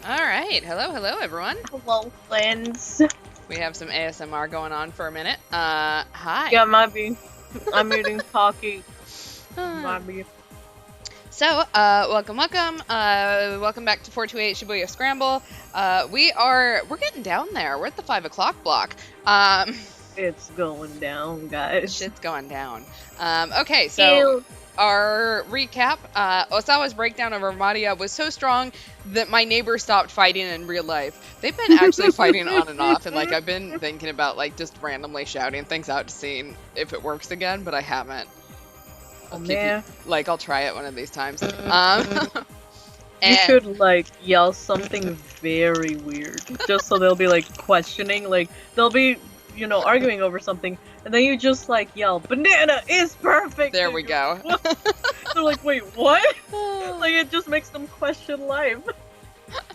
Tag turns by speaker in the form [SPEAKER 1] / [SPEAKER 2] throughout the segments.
[SPEAKER 1] All right. Hello, everyone.
[SPEAKER 2] Hello, friends.
[SPEAKER 1] We have some ASMR going on for a minute. Hi.
[SPEAKER 2] Yeah, might be. I'm eating Pocky. Might be.
[SPEAKER 1] So, welcome back to 428 Shibuya Scramble. We're getting down there. We're at the 5 o'clock block.
[SPEAKER 2] It's going down, guys.
[SPEAKER 1] Shit's going down. Okay, so our recap, Osawa's breakdown of Armadia was so strong that my neighbor stopped fighting in real life. They've been actually fighting on and off, and like I've been thinking about like just randomly shouting things out to see if it works again, but I haven't. I'll try it one of these times.
[SPEAKER 2] You should like yell something very weird, just so they'll be like questioning, like they'll be, arguing over something, and then you just like yell, "Banana is perfect."
[SPEAKER 1] There we go.
[SPEAKER 2] They're like, "Wait, what?" Like it just makes them question life.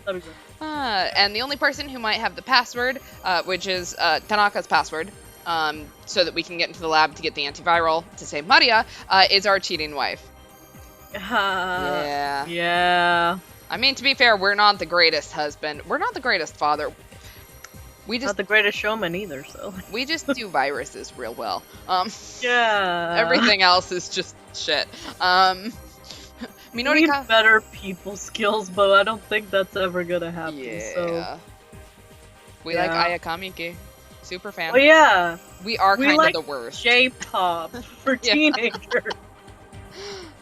[SPEAKER 2] That'd be good.
[SPEAKER 1] And the only person who might have the password, which is Tanaka's password, so that we can get into the lab to get the antiviral to save Maria, is our cheating wife. Yeah.
[SPEAKER 2] Yeah.
[SPEAKER 1] I mean, to be fair, we're not the greatest husband. We're not the greatest father. We just
[SPEAKER 2] not the greatest showman either, so.
[SPEAKER 1] We just do viruses real well.
[SPEAKER 2] Yeah.
[SPEAKER 1] Everything else is just shit.
[SPEAKER 2] We need better people skills, but I don't think that's ever gonna happen.
[SPEAKER 1] Yeah.
[SPEAKER 2] So.
[SPEAKER 1] We like Ayakamiki. Super fan.
[SPEAKER 2] Oh yeah.
[SPEAKER 1] We are kind of the worst.
[SPEAKER 2] J-pop for teenagers.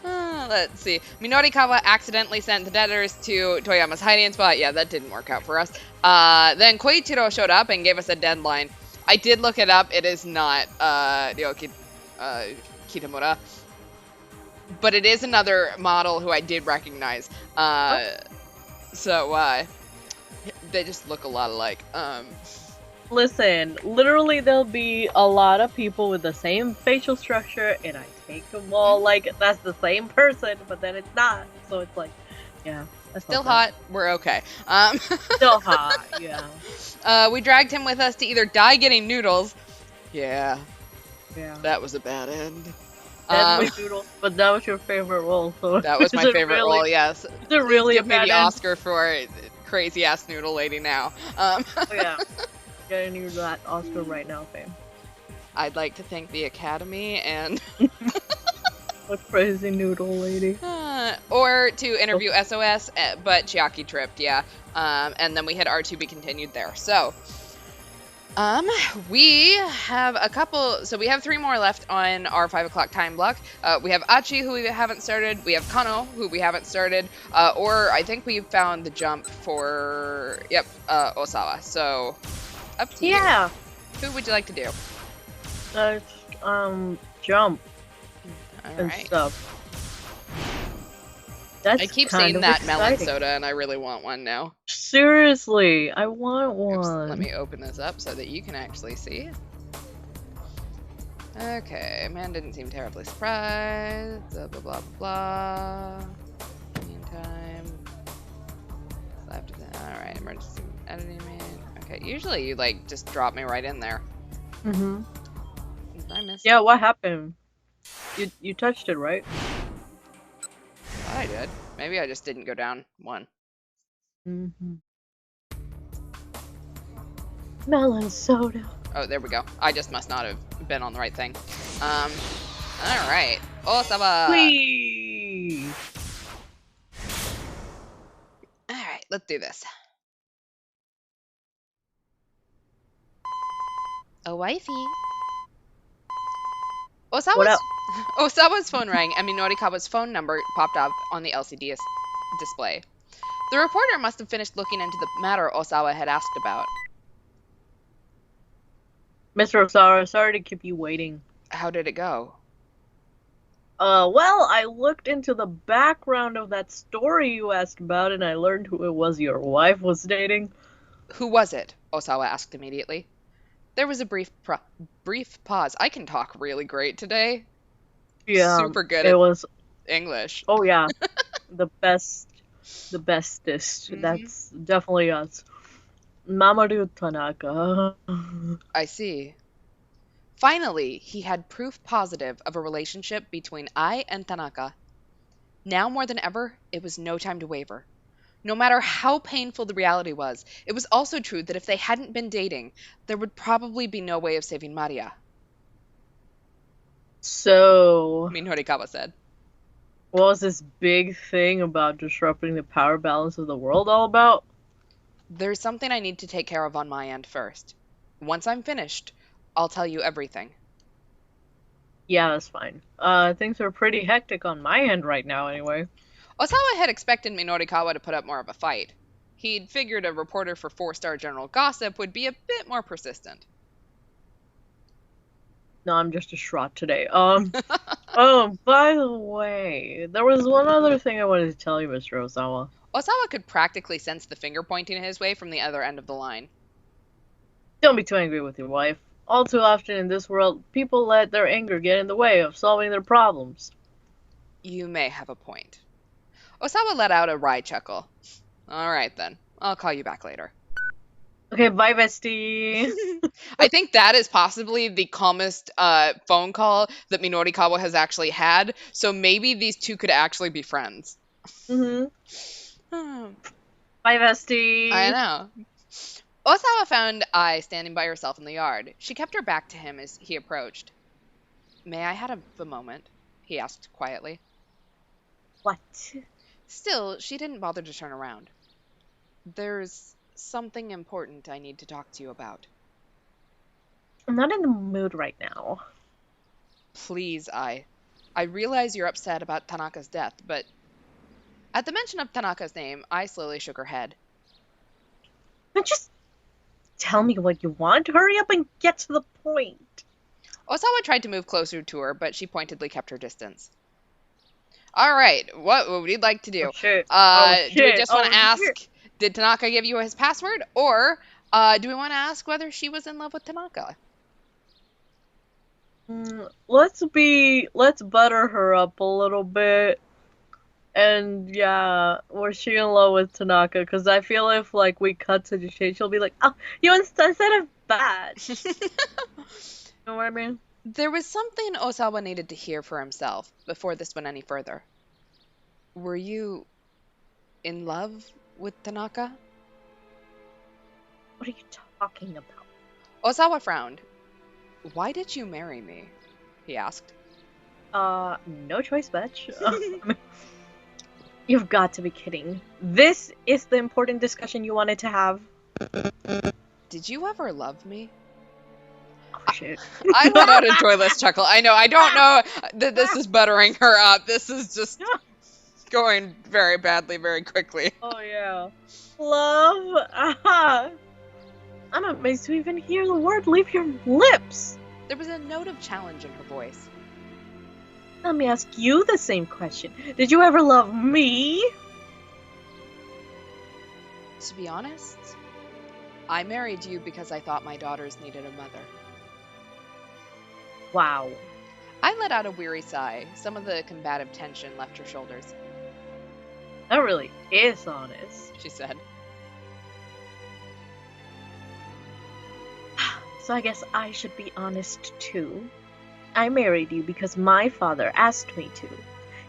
[SPEAKER 1] Let's see. Minorikawa accidentally sent the debtors to Toyama's hiding spot. Yeah, that didn't work out for us. Then Koichiro showed up and gave us a deadline. I did look it up. It is not Ryoki Kitamura. But it is another model who I did recognize. So they just look a lot alike.
[SPEAKER 2] Listen, literally there'll be a lot of people with the same facial structure, and I take them all like that's the same person, but then it's not. So it's like, yeah. That's
[SPEAKER 1] still hot. We're okay.
[SPEAKER 2] Still hot, yeah.
[SPEAKER 1] We dragged him with us to either die getting noodles. Yeah.
[SPEAKER 2] Yeah.
[SPEAKER 1] That was a bad end.
[SPEAKER 2] Noodles, but that was your favorite role. So
[SPEAKER 1] that was my favorite role, yes.
[SPEAKER 2] Is it really
[SPEAKER 1] give me the Oscar for crazy ass noodle lady now.
[SPEAKER 2] Oh, yeah. Getting you that Oscar right now, fam.
[SPEAKER 1] I'd like to thank the Academy and
[SPEAKER 2] a crazy noodle lady.
[SPEAKER 1] Or to interview SOS, but Chiaki tripped, yeah. And then we had R2B continued there. So we have a couple, so we have 3 more left on our 5 o'clock time block. We have Achi, who we haven't started. We have Kano, who we haven't started. Or I think we found the jump for, Osawa. So up to you. Who would you like to do?
[SPEAKER 2] Jump.
[SPEAKER 1] All
[SPEAKER 2] and
[SPEAKER 1] right.
[SPEAKER 2] Stuff.
[SPEAKER 1] I keep seeing that melon soda, and I really want one now.
[SPEAKER 2] Seriously, I want one.
[SPEAKER 1] Oops, let me open this up so that you can actually see. Okay, man didn't seem terribly surprised. Blah, blah, blah, blah. Meantime. Alright, emergency editing. Okay, usually you, like, just drop me right in there.
[SPEAKER 2] Mm-hmm.
[SPEAKER 1] Did I miss
[SPEAKER 2] Yeah, what happened? You touched it, right?
[SPEAKER 1] I did. Maybe I just didn't go down one.
[SPEAKER 2] Mm-hmm. Melon soda.
[SPEAKER 1] Oh, there we go. I just must not have been on the right thing. Alright. Osawa!
[SPEAKER 2] Whee!
[SPEAKER 1] Alright, let's do this. A wifey. Osawa's phone rang, and Minorikawa's phone number popped up on the LCD display. The reporter must have finished looking into the matter Osawa had asked about.
[SPEAKER 2] Mr. Osawa, sorry to keep you waiting.
[SPEAKER 1] How did it go?
[SPEAKER 2] Well, I looked into the background of that story you asked about, and I learned who it was your wife was dating.
[SPEAKER 1] Who was it? Osawa asked immediately. There was a brief pause. I can talk really great today.
[SPEAKER 2] Yeah,
[SPEAKER 1] super good at English.
[SPEAKER 2] Oh yeah, the bestest. Mm-hmm. That's definitely us. Mamoru Tanaka.
[SPEAKER 1] I see. Finally, he had proof positive of a relationship between I and Tanaka. Now more than ever, it was no time to waver. No matter how painful the reality was, it was also true that if they hadn't been dating, there would probably be no way of saving Maria,
[SPEAKER 2] So,
[SPEAKER 1] Minorikawa said.
[SPEAKER 2] what was this big thing about disrupting the power balance of the world all about?
[SPEAKER 1] There's something I need to take care of on my end first. Once I'm finished, I'll tell you everything.
[SPEAKER 2] Yeah, that's fine. Things are pretty hectic on my end right now anyway.
[SPEAKER 1] Osawa had expected Minorikawa to put up more of a fight. He'd figured a reporter for 4-star General Gossip would be a bit more persistent.
[SPEAKER 2] No, I'm just distraught today. Oh, by the way, there was one other thing I wanted to tell you, Mr. Osawa.
[SPEAKER 1] Osawa could practically sense the finger pointing his way from the other end of the line.
[SPEAKER 2] Don't be too angry with your wife. All too often in this world, people let their anger get in the way of solving their problems.
[SPEAKER 1] You may have a point. Osawa let out a wry chuckle. All right, then. I'll call you back later.
[SPEAKER 2] Okay, bye, bestie.
[SPEAKER 1] I think that is possibly the calmest phone call that Minorikawa has actually had, so maybe these two could actually be friends.
[SPEAKER 2] Mm-hmm.
[SPEAKER 1] Hmm.
[SPEAKER 2] Bye, bestie.
[SPEAKER 1] I know. Osawa found Ai standing by herself in the yard. She kept her back to him as he approached. May I have a moment? He asked quietly.
[SPEAKER 2] What?
[SPEAKER 1] Still, she didn't bother to turn around. There's something important I need to talk to you about.
[SPEAKER 2] I'm not in the mood right now.
[SPEAKER 1] Please, I realize you're upset about Tanaka's death, but at the mention of Tanaka's name, I slowly shook her head.
[SPEAKER 2] But just tell me what you want. Hurry up and get to the point.
[SPEAKER 1] Osawa tried to move closer to her, but she pointedly kept her distance. All right, what would you like to do?
[SPEAKER 2] Oh, shit.
[SPEAKER 1] Do we just want to ask,
[SPEAKER 2] Shit.
[SPEAKER 1] did Tanaka give you his password? Or do we want to ask whether she was in love with Tanaka?
[SPEAKER 2] Let's butter her up a little bit. And yeah, was she in love with Tanaka? Because I feel if like we cut to the chase, she'll be like, "Oh, you instead of that." You know what I mean?
[SPEAKER 1] There was something Osawa needed to hear for himself before this went any further. Were you in love with Tanaka?
[SPEAKER 2] What are you talking about?
[SPEAKER 1] Osawa frowned. Why did you marry me? He asked.
[SPEAKER 2] No choice, bitch. You've got to be kidding. This is the important discussion you wanted to have.
[SPEAKER 1] Did you ever love me?
[SPEAKER 2] Oh, shit.
[SPEAKER 1] I let out a joyless chuckle. I know, I don't know that this is buttering her up. This is just going very badly, very quickly.
[SPEAKER 2] Oh, yeah. Love? Aha! I'm amazed to even hear the word leave your lips.
[SPEAKER 1] There was a note of challenge in her voice.
[SPEAKER 2] Let me ask you the same question. Did you ever love me?
[SPEAKER 1] To be honest, I married you because I thought my daughters needed a mother.
[SPEAKER 2] Wow.
[SPEAKER 1] I let out a weary sigh. Some of the combative tension left her shoulders.
[SPEAKER 2] That really is honest.
[SPEAKER 1] She said.
[SPEAKER 2] So I guess I should be honest too. I married you because my father asked me to.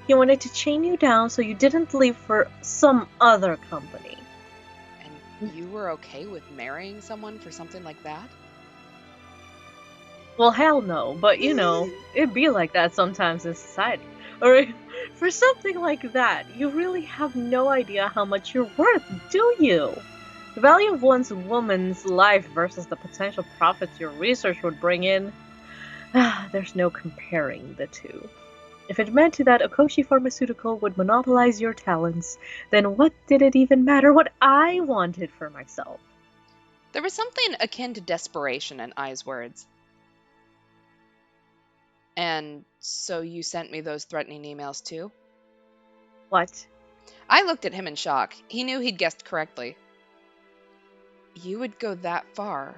[SPEAKER 2] He wanted to chain you down so you didn't leave for some other company.
[SPEAKER 1] And you were okay with marrying someone for something like that?
[SPEAKER 2] Well, hell no, but you know, it'd be like that sometimes in society. Or for something like that, you really have no idea how much you're worth, do you? The value of one's woman's life versus the potential profits your research would bring in, there's no comparing the two. If it meant that Okoshi Pharmaceutical would monopolize your talents, then what did it even matter what I wanted for myself?
[SPEAKER 1] There was something akin to desperation in Ai's words. And so you sent me those threatening emails too?
[SPEAKER 2] What?
[SPEAKER 1] I looked at him in shock. He knew he'd guessed correctly. You would go that far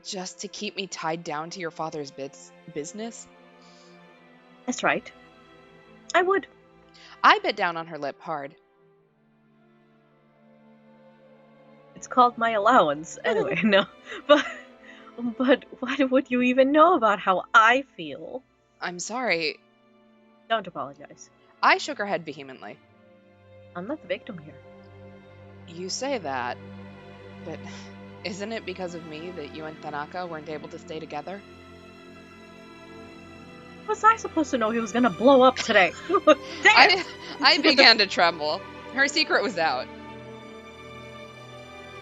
[SPEAKER 1] just to keep me tied down to your father's business?
[SPEAKER 2] That's right. I would.
[SPEAKER 1] I bit down on her lip hard.
[SPEAKER 2] It's called my allowance. Anyway, no. But what would you even know about how I feel?
[SPEAKER 1] I'm sorry.
[SPEAKER 2] Don't apologize.
[SPEAKER 1] I shook her head vehemently.
[SPEAKER 2] I'm not the victim here.
[SPEAKER 1] You say that, but isn't it because of me that you and Tanaka weren't able to stay together?
[SPEAKER 2] Was I supposed to know he was gonna blow up today? Damn!
[SPEAKER 1] I began to tremble. Her secret was out.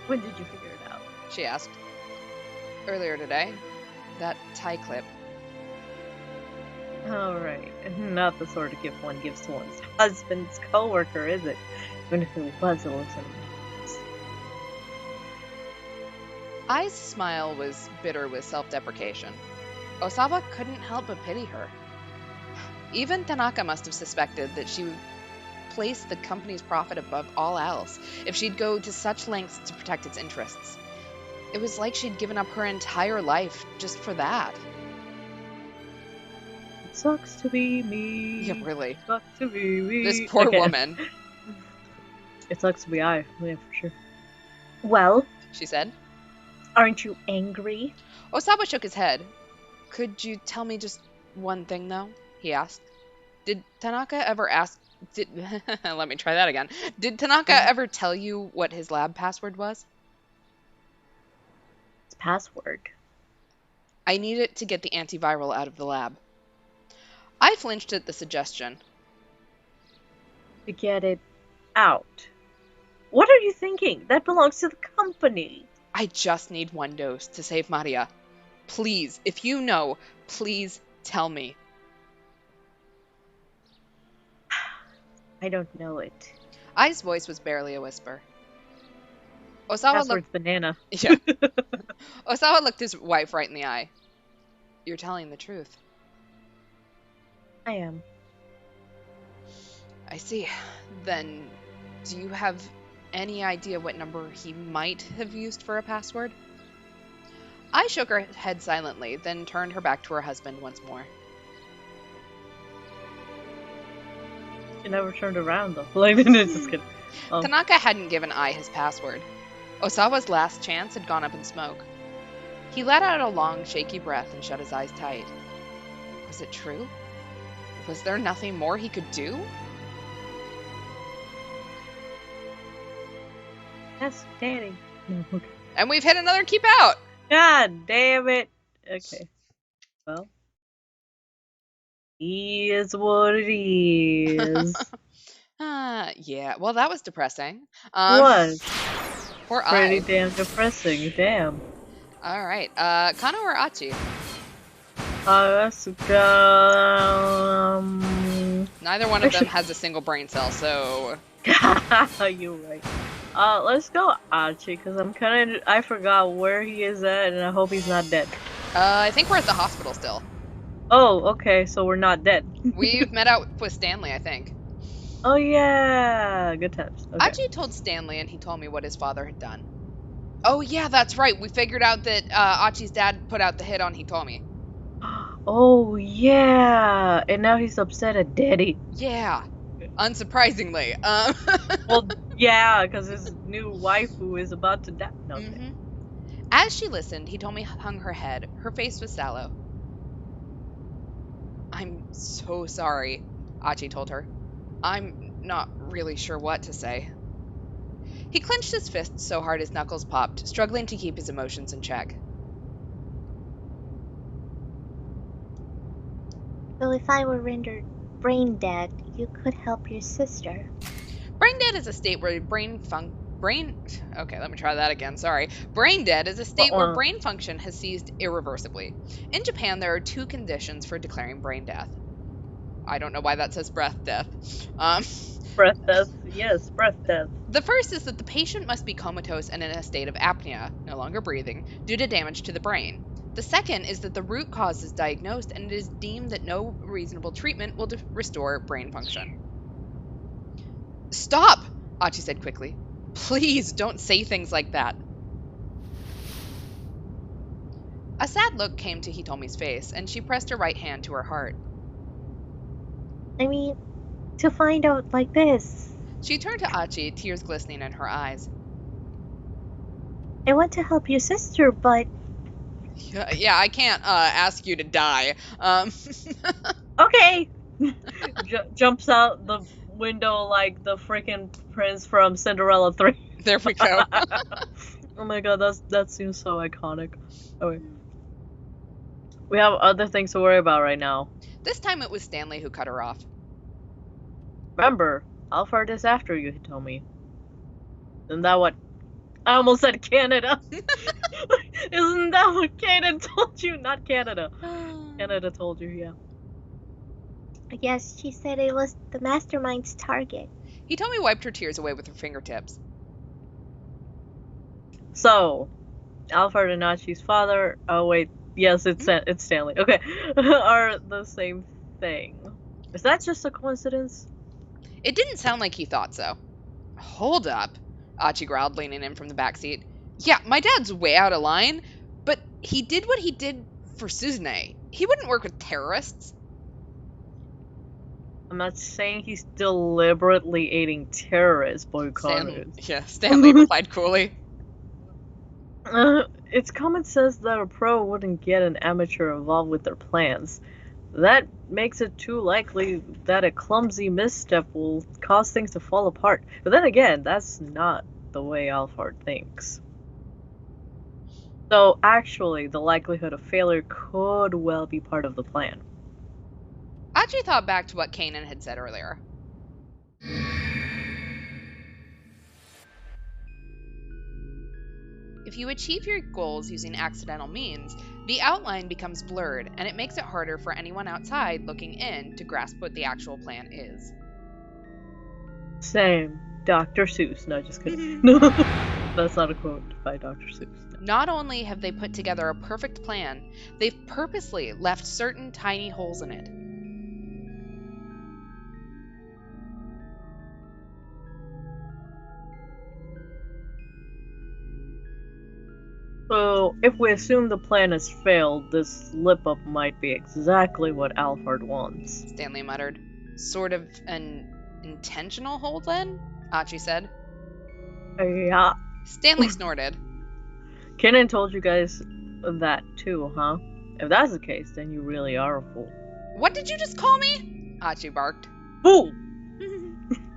[SPEAKER 2] When did you figure it out?
[SPEAKER 1] She asked. Earlier today. That tie clip.
[SPEAKER 2] Alright. Not the sort of gift one gives to one's husband's coworker, is it? Even if it was a little.
[SPEAKER 1] Ai's smile was bitter with self-deprecation. Osawa couldn't help but pity her. Even Tanaka must have suspected that she would place the company's profit above all else if she'd go to such lengths to protect its interests. It was like she'd given up her entire life just for that.
[SPEAKER 2] It sucks to be me.
[SPEAKER 1] Yeah, really.
[SPEAKER 2] It sucks to be me.
[SPEAKER 1] This poor woman.
[SPEAKER 2] It sucks to be I, yeah, for sure. Well,
[SPEAKER 1] she said.
[SPEAKER 2] Aren't you angry?
[SPEAKER 1] Osawa shook his head. Could you tell me just one thing, though? He asked. Did Tanaka ever ask... Let me try that again. Did Tanaka ever tell you what his lab password was?
[SPEAKER 2] His password?
[SPEAKER 1] I need it to get the antiviral out of the lab. I flinched at the suggestion.
[SPEAKER 2] To get it out? What are you thinking? That belongs to the company.
[SPEAKER 1] I just need one dose to save Maria. Please, if you know, please tell me.
[SPEAKER 2] I don't know it.
[SPEAKER 1] Ai's voice was barely a whisper. Osawa
[SPEAKER 2] Password's banana.
[SPEAKER 1] Yeah. Osawa looked his wife right in the eye. You're telling the truth.
[SPEAKER 2] I am.
[SPEAKER 1] I see. Then, do you have any idea what number he might have used for a password? I shook her head silently, then turned her back to her husband once more.
[SPEAKER 2] She never turned around, though. Like, just kidding. Oh.
[SPEAKER 1] Tanaka hadn't given Ai his password. Osawa's last chance had gone up in smoke. He let out a long, shaky breath and shut his eyes tight. Was it true? Was there nothing more he could do?
[SPEAKER 2] Yes, Daddy. No, okay.
[SPEAKER 1] And we've hit another keep out!
[SPEAKER 2] God damn it. Okay. Well. Is what it is.
[SPEAKER 1] Yeah, well, that was depressing.
[SPEAKER 2] Was.
[SPEAKER 1] Poor
[SPEAKER 2] Pretty
[SPEAKER 1] Ai.
[SPEAKER 2] damn depressing. Damn.
[SPEAKER 1] Alright, Kano or Achi?
[SPEAKER 2] Let's go.
[SPEAKER 1] Neither one of them has a single brain cell, so...
[SPEAKER 2] You're right. Let's go Achi, because I forgot where he is at, and I hope he's not dead.
[SPEAKER 1] I think we're at the hospital still.
[SPEAKER 2] Oh, okay, so we're not dead.
[SPEAKER 1] We've met out with Stanley, I think.
[SPEAKER 2] Oh yeah, good times. Okay.
[SPEAKER 1] Achi told Stanley, and he told me what his father had done. Oh yeah, that's right. We figured out that Achi's dad put out the hit on Hitomi.
[SPEAKER 2] Oh yeah, and now he's upset at Daddy.
[SPEAKER 1] Yeah, unsurprisingly.
[SPEAKER 2] Well, yeah, because his new waifu is about to die. No.
[SPEAKER 1] Mm-hmm. As she listened, Hitomi hung her head. Her face was sallow. I'm so sorry, Achi told her. I'm not really sure what to say. He clenched his fist so hard his knuckles popped, struggling to keep his emotions in check.
[SPEAKER 3] So if I were rendered brain dead, you could help your sister.
[SPEAKER 1] Brain dead is a state where brain dead is a state where brain function has ceased irreversibly. In Japan, there are two conditions for declaring brain death. I don't know why that says breath death.
[SPEAKER 2] Breath death. Yes, breath death.
[SPEAKER 1] The first is that the patient must be comatose and in a state of apnea, no longer breathing, due to damage to the brain. The second is that the root cause is diagnosed and it is deemed that no reasonable treatment will restore brain function. Stop! Achi said quickly. Please don't say things like that. A sad look came to Hitomi's face, and she pressed her right hand to her heart.
[SPEAKER 3] I mean, to find out like this.
[SPEAKER 1] She turned to Achi, tears glistening in her eyes.
[SPEAKER 3] I want to help your sister, but...
[SPEAKER 1] Yeah, I can't ask you to die.
[SPEAKER 2] Okay! Jumps out the window like the freaking prince from Cinderella 3.
[SPEAKER 1] There we go.
[SPEAKER 2] Oh my god, that seems so iconic. Oh wait. We have other things to worry about right now.
[SPEAKER 1] This time it was Stanley who cut her off.
[SPEAKER 2] Remember, Alphard is after you, Hitomi. Isn't that what... I almost said Canada. Isn't that what Canada told you? Not Canada. Canada told you, yeah.
[SPEAKER 3] Yes, she said it was the mastermind's target.
[SPEAKER 1] Hitomi wiped her tears away with her fingertips.
[SPEAKER 2] So, Alphard and Achi's father... Oh wait, yes, it's Stanley. Okay, are the same thing. Is that just a coincidence?
[SPEAKER 1] It didn't sound like he thought so. Hold up, Achi growled, leaning in from the back seat. Yeah, my dad's way out of line, but he did what he did for Suzune. He wouldn't work with terrorists.
[SPEAKER 2] I'm not saying he's deliberately aiding terrorists, boycott.
[SPEAKER 1] Stanley replied coolly.
[SPEAKER 2] It's common sense that a pro wouldn't get an amateur involved with their plans. That makes it too likely that a clumsy misstep will cause things to fall apart. But then again, that's not the way Alphard thinks. So actually, the likelihood of failure could well be part of the plan.
[SPEAKER 1] Achi thought back to what Kanan had said earlier. If you achieve your goals using accidental means, the outline becomes blurred, and it makes it harder for anyone outside looking in to grasp what the actual plan is.
[SPEAKER 2] Same. Dr. Seuss. No, just kidding. No, that's not a quote by Dr. Seuss.
[SPEAKER 1] Not only have they put together a perfect plan, they've purposely left certain tiny holes in it.
[SPEAKER 2] So, if we assume the plan has failed, this slip-up might be exactly what Alphard wants.
[SPEAKER 1] Stanley muttered. Sort of an intentional hole, then? Achi said.
[SPEAKER 2] Yeah.
[SPEAKER 1] Stanley snorted.
[SPEAKER 2] Kenan told you guys that too, huh? If that's the case, then you really are a fool.
[SPEAKER 1] What did you just call me? Achi barked.
[SPEAKER 2] Fool!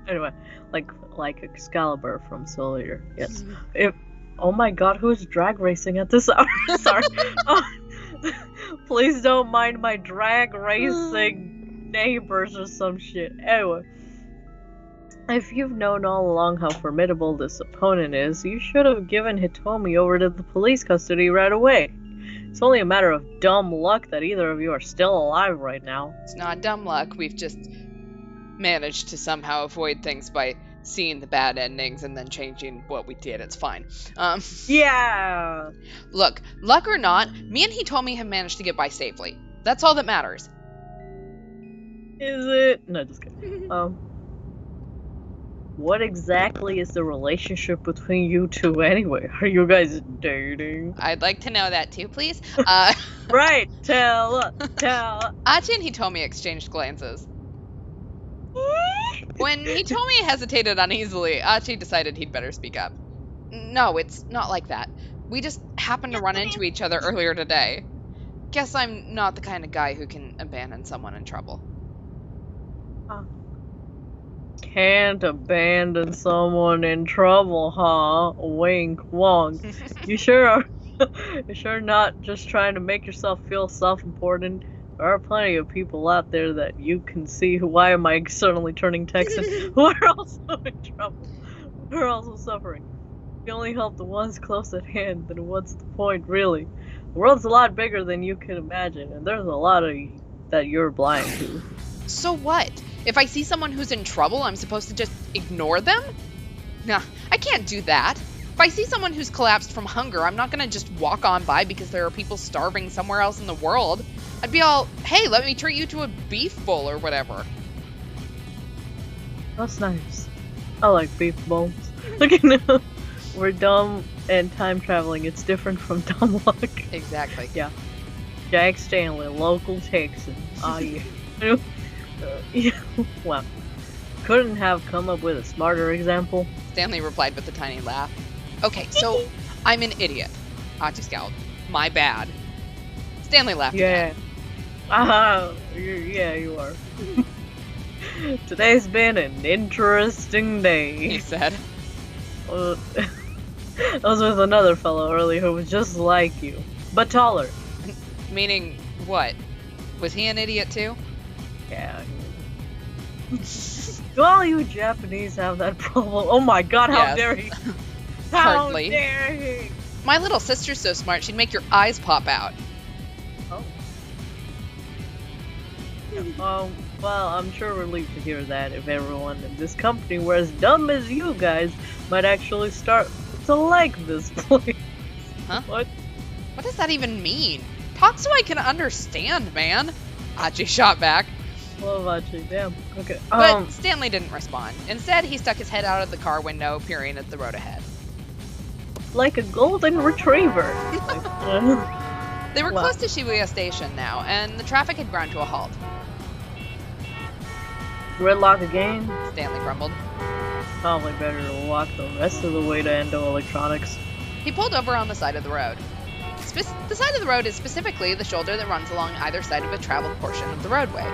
[SPEAKER 2] Anyway, like Excalibur from Soul Eater. Yes. Oh my god, who's drag racing at this hour? Sorry. Please don't mind my drag racing neighbors or some shit. Anyway. If you've known all along how formidable this opponent is, you should have given Hitomi over to the police custody right away. It's only a matter of dumb luck that either of you are still alive right now.
[SPEAKER 1] It's not dumb luck, we've just managed to somehow avoid things by seeing the bad endings and then changing what we did. It's fine.
[SPEAKER 2] Yeah!
[SPEAKER 1] Look, luck or not, me and Hitomi have managed to get by safely. That's all that matters.
[SPEAKER 2] Is it? No, just kidding. What exactly is the relationship between you two anyway? Are you guys dating?
[SPEAKER 1] I'd like to know that too, please.
[SPEAKER 2] Right, tell us.
[SPEAKER 1] Achi and Hitomi exchanged glances. When Hitomi hesitated uneasily, Achi decided he'd better speak up. No, it's not like that. We just happened to run into each other earlier today. Guess I'm not the kind of guy who can abandon someone in trouble.
[SPEAKER 2] Can't abandon someone in trouble, huh? Wink, wonk. You sure not just trying to make yourself feel self-important? There are plenty of people out there that you can see why am I suddenly turning Texan who are also in trouble. Who are also suffering. You only help the ones close at hand, then what's the point, really? The world's a lot bigger than you can imagine, and there's a lot of that you're blind to.
[SPEAKER 1] So what? If I see someone who's in trouble, I'm supposed to just ignore them? Nah, I can't do that. If I see someone who's collapsed from hunger, I'm not gonna just walk on by because there are people starving somewhere else in the world. I'd be all, hey, let me treat you to a beef bowl or whatever.
[SPEAKER 2] That's nice. I like beef bowls. Look at now. We're dumb and time traveling. It's different from dumb luck.
[SPEAKER 1] Exactly.
[SPEAKER 2] Yeah. Jack Stanley, local Texan. Ah, yeah. Well, couldn't have come up with a smarter example.
[SPEAKER 1] Stanley replied with a tiny laugh. Okay, so I'm an idiot. Achi scowled. My bad. Stanley laughed again.
[SPEAKER 2] Yeah, you are. Today's been an interesting day,
[SPEAKER 1] he said.
[SPEAKER 2] I was with another fellow earlier who was just like you, but taller.
[SPEAKER 1] Meaning what? Was he an idiot too?
[SPEAKER 2] Yeah. Do all you Japanese have that problem? Oh my god, how
[SPEAKER 1] Yes.
[SPEAKER 2] dare he! How
[SPEAKER 1] Hardly.
[SPEAKER 2] dare he!
[SPEAKER 1] My little sister's so smart, she'd make your eyes pop out.
[SPEAKER 2] Oh. Well, I'm sure relieved to hear that if everyone in this company were as dumb as you guys, might actually start to like this place.
[SPEAKER 1] Huh?
[SPEAKER 2] What?
[SPEAKER 1] What does that even mean? Talk so I can understand, man. Achi shot back.
[SPEAKER 2] Well, actually, damn. Okay.
[SPEAKER 1] But Stanley didn't respond. Instead, he stuck his head out of the car window, peering at the road ahead.
[SPEAKER 2] Like a golden retriever.
[SPEAKER 1] They were
[SPEAKER 2] Wow.
[SPEAKER 1] close to Shibuya Station now, and the traffic had ground to a halt.
[SPEAKER 2] Gridlock again?
[SPEAKER 1] Stanley grumbled.
[SPEAKER 2] Probably better to walk the rest of the way to Endo Electronics.
[SPEAKER 1] He pulled over on the side of the road. The side of the road is specifically the shoulder that runs along either side of a traveled portion of the roadway.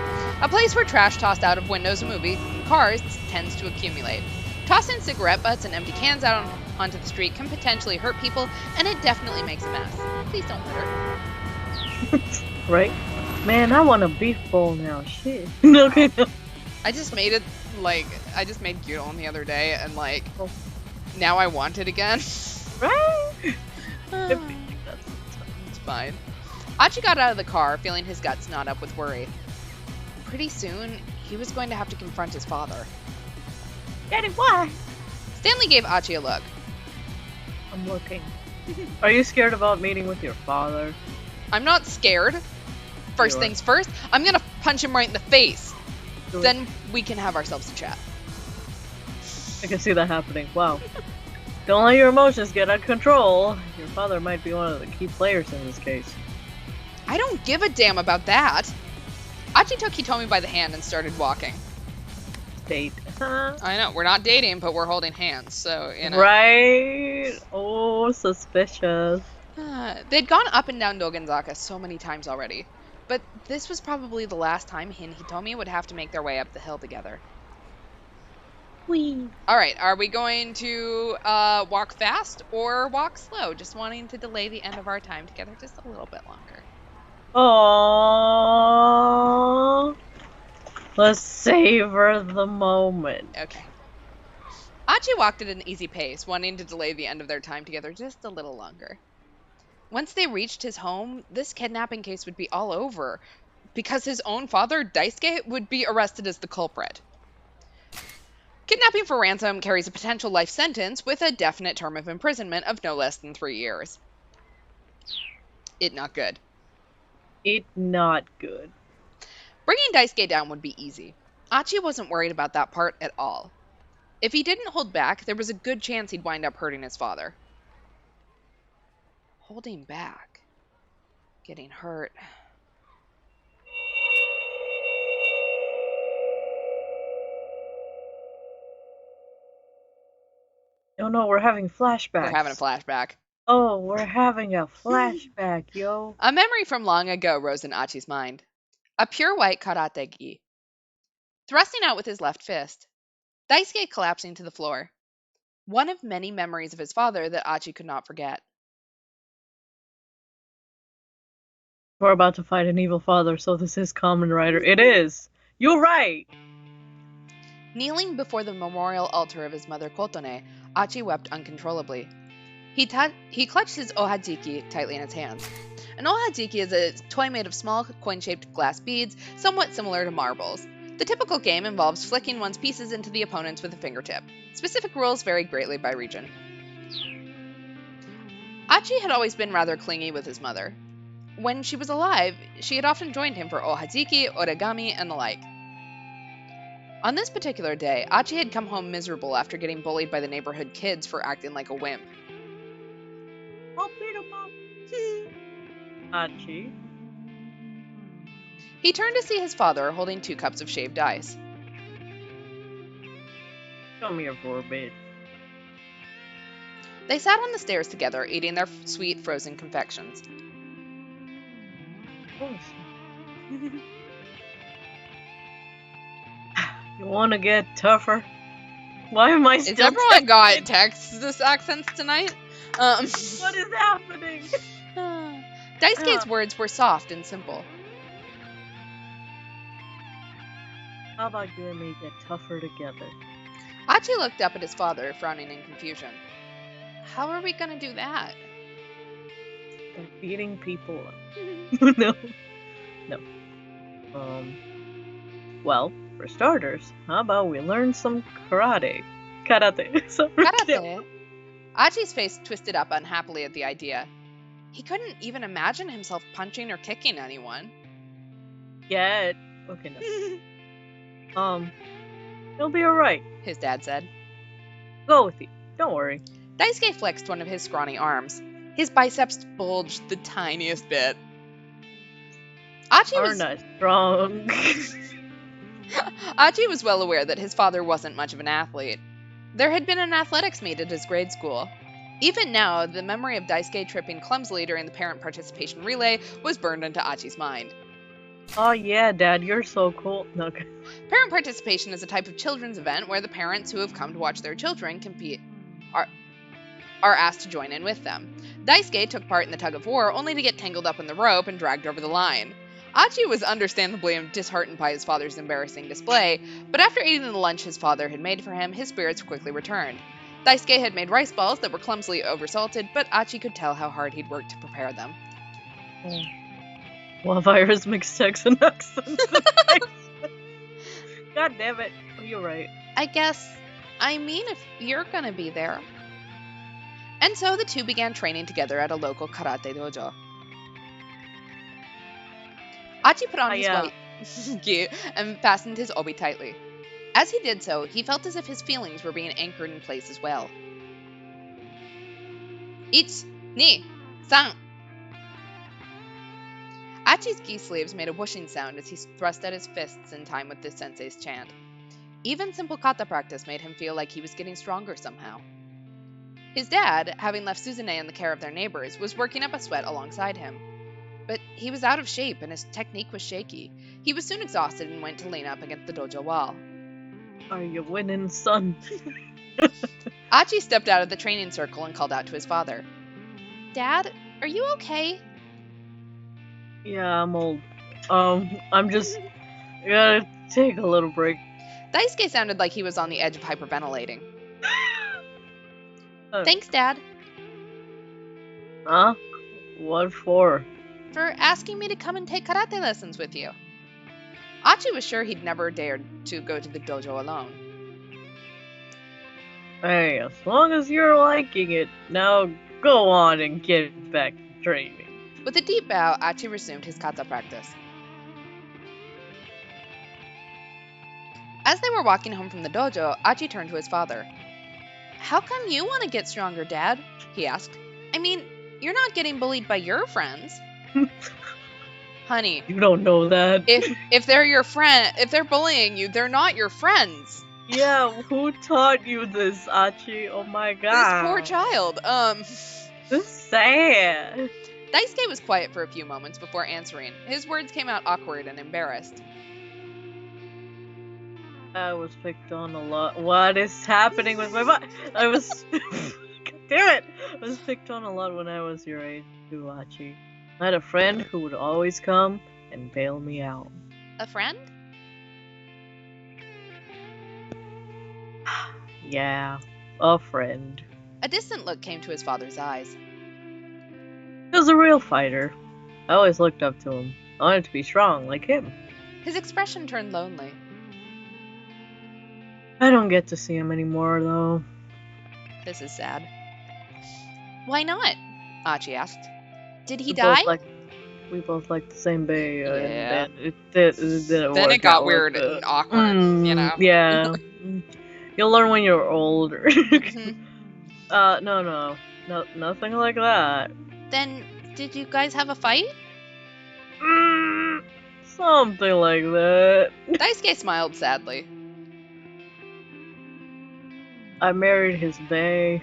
[SPEAKER 1] A place where trash tossed out of windows and movie cars tends to accumulate. Tossing cigarette butts and empty cans out onto the street can potentially hurt people, and it definitely makes a mess. Please don't litter.
[SPEAKER 2] Right? Man, I want a beef bowl now. Shit. Okay.
[SPEAKER 1] I just made it, I just made gyudon the other day, and,
[SPEAKER 2] Oh.
[SPEAKER 1] now I want it again.
[SPEAKER 2] Right?
[SPEAKER 1] It's fine. Achi got out of the car, feeling his guts knot up with worry. Pretty soon, he was going to have to confront his father.
[SPEAKER 2] Daddy, why?
[SPEAKER 1] Stanley gave Achi a look.
[SPEAKER 2] I'm looking. Are you scared about meeting with your father?
[SPEAKER 1] I'm not scared. First
[SPEAKER 2] You are.
[SPEAKER 1] things first, I'm gonna punch him right in the face.
[SPEAKER 2] Do it.
[SPEAKER 1] Then we can have ourselves a chat.
[SPEAKER 2] I can see that happening. Wow. Don't let your emotions get out of control. Your father might be one of the key players in this case.
[SPEAKER 1] I don't give a damn about that. Achi took Hitomi by the hand and started walking.
[SPEAKER 2] Date.
[SPEAKER 1] I know, we're not dating, but we're holding hands, so, you know.
[SPEAKER 2] Right? Oh, suspicious.
[SPEAKER 1] They'd gone up and down Dogenzaka so many times already, but this was probably the last time he and Hitomi would have to make their way up the hill together.
[SPEAKER 3] Wee.
[SPEAKER 1] Alright, are we going to walk fast or walk slow? Just wanting to delay the end of our time together just a little bit longer.
[SPEAKER 2] Aww. Let's savor the moment.
[SPEAKER 1] Okay. Achi walked at an easy pace, wanting to delay the end of their time together just a little longer. Once they reached his home, this kidnapping case would be all over, because his own father, Daisuke, would be arrested as the culprit. Kidnapping for ransom carries a potential life sentence with a definite term of imprisonment of no less than 3 years. It not good.
[SPEAKER 2] It not good.
[SPEAKER 1] Bringing Daisuke down would be easy. Achi wasn't worried about that part at all. If he didn't hold back, there was a good chance he'd wind up hurting his father. Holding back. Getting hurt.
[SPEAKER 2] Oh no, we're having flashbacks.
[SPEAKER 1] We're having a flashback.
[SPEAKER 2] Oh, we're having a flashback, yo.
[SPEAKER 1] A memory from long ago rose in Achi's mind. A pure white karate-gi. Thrusting out with his left fist. Daisuke collapsing to the floor. One of many memories of his father that Achi could not forget.
[SPEAKER 2] We're about to fight an evil father, so this is Kamen Rider. It is! You're right!
[SPEAKER 1] Kneeling before the memorial altar of his mother Kotone, Achi wept uncontrollably. He clutched his ohajiki tightly in his hands. An ohajiki is a toy made of small coin-shaped glass beads, somewhat similar to marbles. The typical game involves flicking one's pieces into the opponents with a fingertip. Specific rules vary greatly by region. Achi had always been rather clingy with his mother. When she was alive, she had often joined him for ohajiki, origami, and the like. On this particular day, Achi had come home miserable after getting bullied by the neighborhood kids for acting like a wimp.
[SPEAKER 2] I'll beat him up. Achi.
[SPEAKER 1] He turned to see his father holding 2 cups of shaved ice.
[SPEAKER 2] Come here for a bit.
[SPEAKER 1] They sat on the stairs together, eating their sweet frozen confections.
[SPEAKER 2] You wanna get tougher? Why am I
[SPEAKER 1] Is
[SPEAKER 2] still
[SPEAKER 1] everyone got Texas accents tonight?
[SPEAKER 2] What is happening?
[SPEAKER 1] Daisuke's words were soft and simple.
[SPEAKER 2] How about you and me get tougher together?
[SPEAKER 1] Achi looked up at his father, frowning in confusion. How are we gonna do that?
[SPEAKER 2] By beating people up. No. Well, for starters, how about we learn some karate? Karate. Sorry.
[SPEAKER 1] Karate? Achi's face twisted up unhappily at the idea. He couldn't even imagine himself punching or kicking anyone.
[SPEAKER 2] Yeah. Okay, no. It'll be alright.
[SPEAKER 1] His dad said.
[SPEAKER 2] Go with you. Don't worry.
[SPEAKER 1] Daisuke flexed one of his scrawny arms. His biceps bulged the tiniest bit. Achi was well aware that his father wasn't much of an athlete. There had been an athletics meet at his grade school. Even now, the memory of Daisuke tripping clumsily during the parent participation relay was burned into Achi's mind.
[SPEAKER 2] Oh yeah, Dad, you're so cool. No, okay.
[SPEAKER 1] Parent participation is a type of children's event where the parents who have come to watch their children compete are asked to join in with them. Daisuke took part in the tug-of-war only to get tangled up in the rope and dragged over the line. Achi was understandably disheartened by his father's embarrassing display, but after eating the lunch his father had made for him, his spirits quickly returned. Daisuke had made rice balls that were clumsily oversalted, but Achi could tell how hard he'd worked to prepare them.
[SPEAKER 2] Well, virus mixed Texan accents. God damn it. Oh, you're right.
[SPEAKER 1] I mean if you're gonna be there. And so the two began training together at a local karate dojo. Achi put on his white gi and fastened his obi tightly. As he did so, he felt as if his feelings were being anchored in place as well. 1, 2, 3. Achi's gi sleeves made a whooshing sound as he thrust out his fists in time with the sensei's chant. Even simple kata practice made him feel like he was getting stronger somehow. His dad, having left Suzune in the care of their neighbors, was working up a sweat alongside him. But he was out of shape and his technique was shaky. He was soon exhausted and went to lean up against the dojo wall.
[SPEAKER 2] Are you winning, son?
[SPEAKER 1] Achi stepped out of the training circle and called out to his father. Dad, are you okay?
[SPEAKER 2] Yeah, I'm old. I'm just gotta take a little break.
[SPEAKER 1] Daisuke sounded like he was on the edge of hyperventilating. Thanks, Dad.
[SPEAKER 2] Huh? What for?
[SPEAKER 1] For asking me to come and take karate lessons with you. Achi was sure he'd never dared to go to the dojo alone.
[SPEAKER 2] Hey, as long as you're liking it, now go on and get back to training.
[SPEAKER 1] With a deep bow, Achi resumed his kata practice. As they were walking home from the dojo, Achi turned to his father. How come you want to get stronger, Dad? He asked. I mean, you're not getting bullied by your friends. Honey,
[SPEAKER 2] you don't know that.
[SPEAKER 1] If they're your friend, if they're bullying you, they're not your friends.
[SPEAKER 2] Yeah, who taught you this, Achi? Oh my god.
[SPEAKER 1] This poor child.
[SPEAKER 2] This is sad.
[SPEAKER 1] Daisuke was quiet for a few moments before answering. His words came out awkward and embarrassed.
[SPEAKER 2] I was picked on a lot. What is happening with my body? I was... God damn it! I was picked on a lot when I was your age, too, Achi. I had a friend who would always come and bail me out.
[SPEAKER 1] A friend?
[SPEAKER 2] Yeah, a friend.
[SPEAKER 1] A distant look came to his father's eyes.
[SPEAKER 2] He was a real fighter. I always looked up to him. I wanted to be strong like him.
[SPEAKER 1] His expression turned lonely.
[SPEAKER 2] I don't get to see him anymore, though.
[SPEAKER 1] This is sad. Why not? Achi asked. Did he die?
[SPEAKER 2] We both like the same bay.
[SPEAKER 1] Yeah.
[SPEAKER 2] And then
[SPEAKER 1] it got weird and awkward, you know?
[SPEAKER 2] Yeah. You'll learn when you're older. No, nothing like that.
[SPEAKER 1] Then, did you guys have a fight?
[SPEAKER 2] Something like that.
[SPEAKER 1] Daisuke smiled sadly.
[SPEAKER 2] I married his bae.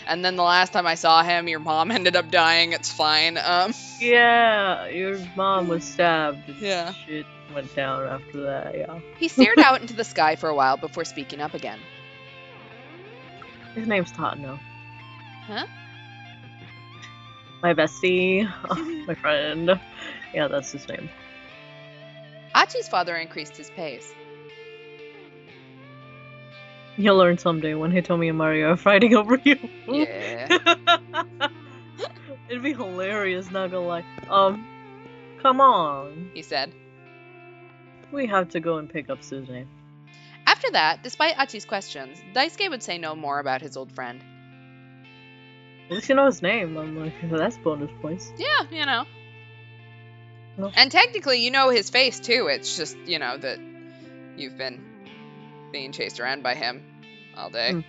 [SPEAKER 1] And then the last time I saw him, your mom ended up dying. It's fine.
[SPEAKER 2] Yeah, your mom was stabbed. And
[SPEAKER 1] Yeah.
[SPEAKER 2] shit went down after that, yeah.
[SPEAKER 1] He stared out into the sky for a while before speaking up again.
[SPEAKER 2] His name's Tatano.
[SPEAKER 1] Huh?
[SPEAKER 2] My bestie. My friend. Yeah, that's his name.
[SPEAKER 1] Achi's father increased his pace.
[SPEAKER 2] You'll learn someday when Hitomi and Mario are fighting over you.
[SPEAKER 1] Yeah.
[SPEAKER 2] It'd be hilarious, not gonna lie. Come on.
[SPEAKER 1] He said.
[SPEAKER 2] We have to go and pick up Suzume.
[SPEAKER 1] After that, despite Achi's questions, Daisuke would say no more about his old friend.
[SPEAKER 2] At least you know his name. I'm like, that's bonus points.
[SPEAKER 1] Yeah, you know.
[SPEAKER 2] No.
[SPEAKER 1] And technically, you know his face, too. It's just, you know, that you've been being chased around by him all day.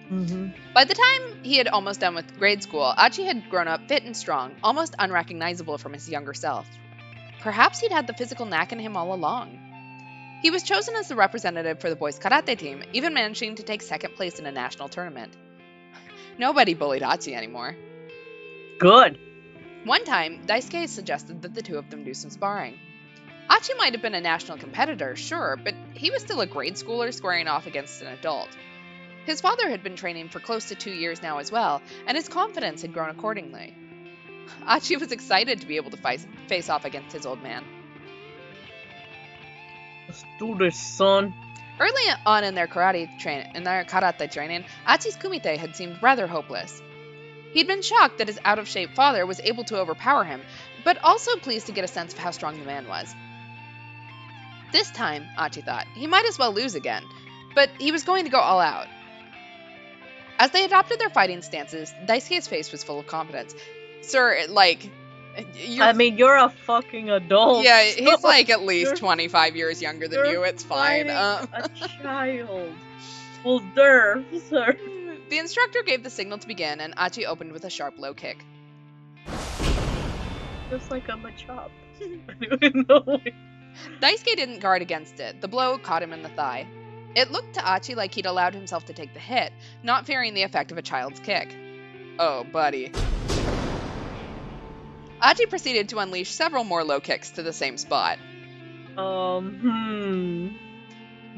[SPEAKER 2] Mm-hmm.
[SPEAKER 1] By the time he had almost done with grade school, Achi had grown up fit and strong, almost unrecognizable from his younger self. Perhaps he'd had the physical knack in him all along. He was chosen as the representative for the boys' karate team, even managing to take second place in a national tournament. Nobody bullied Achi anymore.
[SPEAKER 2] Good.
[SPEAKER 1] One time, Daisuke suggested that the two of them do some sparring. Achi might have been a national competitor, sure, but he was still a grade schooler squaring off against an adult. His father had been training for close to 2 years now as well, and his confidence had grown accordingly. Achi was excited to be able to face off against his old man.
[SPEAKER 2] Let's do this, son.
[SPEAKER 1] Early on in their karate training, Achi's kumite had seemed rather hopeless. He'd been shocked that his out-of-shape father was able to overpower him, but also pleased to get a sense of how strong the man was. This time, Achi thought, he might as well lose again, but he was going to go all out. As they adopted their fighting stances, Daisuke's face was full of confidence. Sir, like...
[SPEAKER 2] you're a fucking adult.
[SPEAKER 1] Yeah, he's like at least 25 years younger than you. It's fine.
[SPEAKER 2] A child. Well, sir.
[SPEAKER 1] The instructor gave the signal to begin, and Achi opened with a sharp low kick.
[SPEAKER 2] Just like I'm a chop. No.
[SPEAKER 1] Daisuke didn't guard against it. The blow caught him in the thigh. It looked to Achi like he'd allowed himself to take the hit, not fearing the effect of a child's kick. Oh, buddy. Achi proceeded to unleash several more low kicks to the same spot.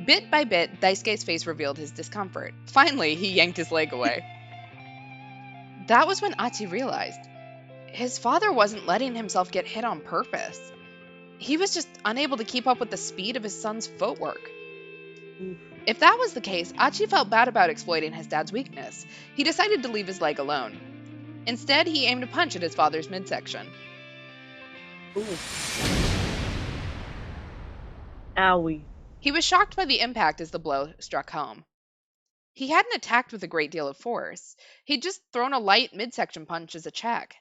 [SPEAKER 1] Bit by bit, Daisuke's face revealed his discomfort. Finally, he yanked his leg away. That was when Achi realized. His father wasn't letting himself get hit on purpose. He was just unable to keep up with the speed of his son's footwork. If that was the case, Achi felt bad about exploiting his dad's weakness. He decided to leave his leg alone. Instead, he aimed a punch at his father's midsection.
[SPEAKER 2] Ooh. Owie.
[SPEAKER 1] He was shocked by the impact as the blow struck home. He hadn't attacked with a great deal of force. He'd just thrown a light midsection punch as a check.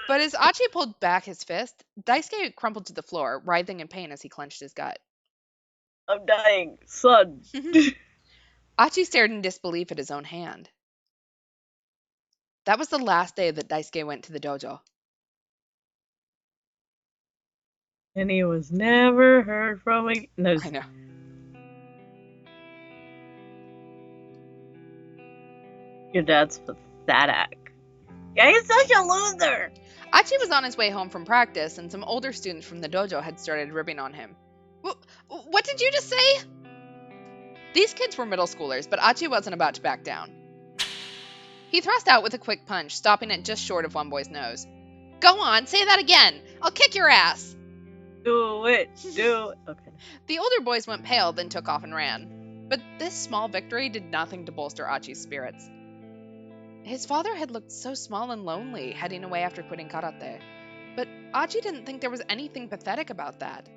[SPEAKER 1] But as Achi pulled back his fist, Daisuke crumpled to the floor, writhing in pain as he clenched his gut.
[SPEAKER 2] I'm dying, son.
[SPEAKER 1] Achi stared in disbelief at his own hand. That was the last day that Daisuke went to the dojo.
[SPEAKER 2] And he was never heard from again. No,
[SPEAKER 1] I know.
[SPEAKER 2] Your dad's pathetic. Yeah, he's such a loser.
[SPEAKER 1] Achi was on his way home from practice, and some older students from the dojo had started ribbing on him. What did you just say? These kids were middle schoolers, but Achi wasn't about to back down. He thrust out with a quick punch, stopping it just short of one boy's nose. Go on, say that again. I'll kick your ass.
[SPEAKER 2] Do it. Okay.
[SPEAKER 1] The older boys went pale, then took off and ran. But this small victory did nothing to bolster Achi's spirits. His father had looked so small and lonely, heading away after quitting karate. But Achi didn't think there was anything pathetic about that.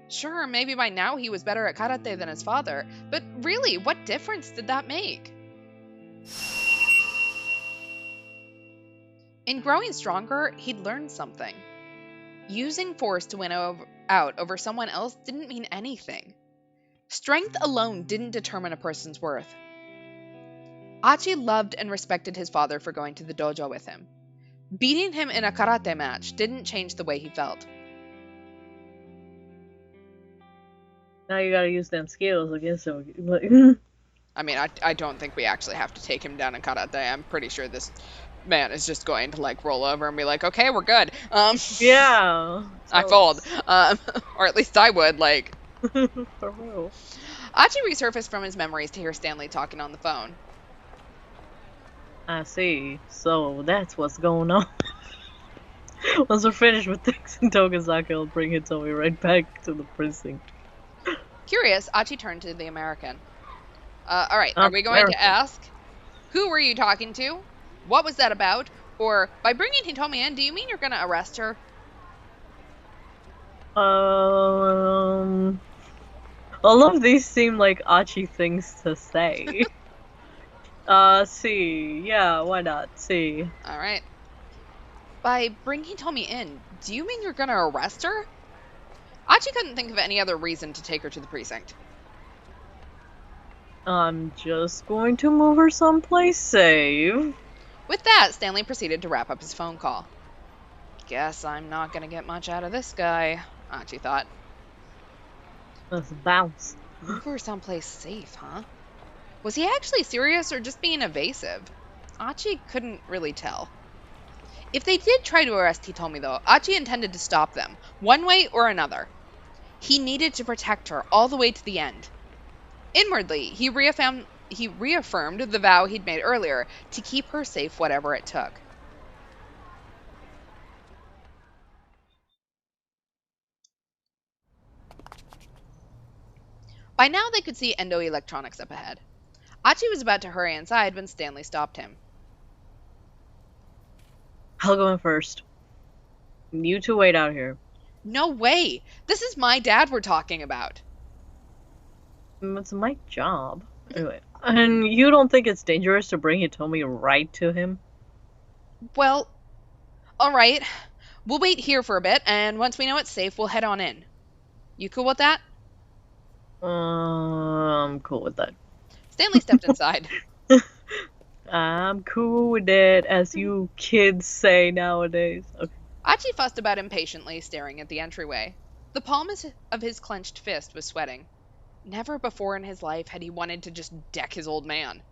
[SPEAKER 1] Sure, maybe by now he was better at karate than his father, but really, what difference did that make? In growing stronger, he'd learned something. Using force to win out over someone else didn't mean anything. Strength alone didn't determine a person's worth. Achi loved and respected his father for going to the dojo with him. Beating him in a karate match didn't change the way he felt.
[SPEAKER 2] Now you gotta use them skills against him.
[SPEAKER 1] I mean, I don't think we actually have to take him down in karate. I'm pretty sure this man is just going to like roll over and be like, okay, we're good.
[SPEAKER 2] Yeah.
[SPEAKER 1] I fold. Or at least I would, like.
[SPEAKER 2] For real.
[SPEAKER 1] Achi resurfaced from his memories to hear Stanley talking on the phone.
[SPEAKER 2] I see. So that's what's going on. Once we're finished with things in Tokusaki, I'll bring Hitomi right back to the precinct.
[SPEAKER 1] Curious, Achi turned to the American. Alright, are we going to ask, who were you talking to? What was that about? Or, by bringing Hitomi in, do you mean you're going to arrest her?
[SPEAKER 2] All of these seem like Achi things to say. See. Yeah, why not? See.
[SPEAKER 1] Alright. By bringing Hitomi in, do you mean you're going to arrest her? Achi couldn't think of any other reason to take her to the precinct.
[SPEAKER 2] I'm just going to move her someplace safe.
[SPEAKER 1] With that, Stanley proceeded to wrap up his phone call. Guess I'm not going to get much out of this guy, Achi thought.
[SPEAKER 2] Let's bounce.
[SPEAKER 1] Move her someplace safe, huh? Was he actually serious or just being evasive? Achi couldn't really tell. If they did try to arrest Hitomi, though, Achi intended to stop them, one way or another. He needed to protect her all the way to the end. Inwardly, he reaffirmed the vow he'd made earlier to keep her safe whatever it took. By now they could see Endo Electronics up ahead. Achi was about to hurry inside when Stanley stopped him.
[SPEAKER 2] I'll go in first. You two wait out here.
[SPEAKER 1] No way! This is my dad we're talking about.
[SPEAKER 2] It's my job. Anyway, and you don't think it's dangerous to bring Hitomi right to him?
[SPEAKER 1] Well, alright. We'll wait here for a bit, and once we know it's safe, we'll head on in. You cool with that?
[SPEAKER 2] I'm cool with that.
[SPEAKER 1] Stanley stepped inside.
[SPEAKER 2] I'm cool with that, as you kids say nowadays. Okay.
[SPEAKER 1] Achi fussed about impatiently, staring at the entryway. The palm of his clenched fist was sweating. Never before in his life had he wanted to just deck his old man.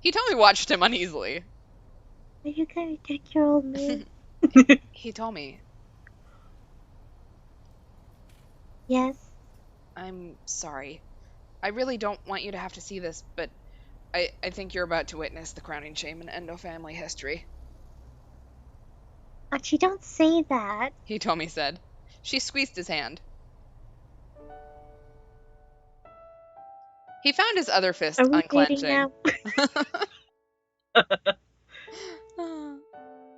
[SPEAKER 1] Hitomi watched him uneasily.
[SPEAKER 3] Are you gonna deck your old man?
[SPEAKER 1] Hitomi,
[SPEAKER 3] Yes.
[SPEAKER 1] I'm sorry. I really don't want you to have to see this, but I think you're about to witness the crowning shame in Endo family history.
[SPEAKER 3] Achi, don't say that.
[SPEAKER 1] Hitomi said. She squeezed his hand. He found his other fist
[SPEAKER 3] Are we
[SPEAKER 1] unclenching.
[SPEAKER 3] dating now?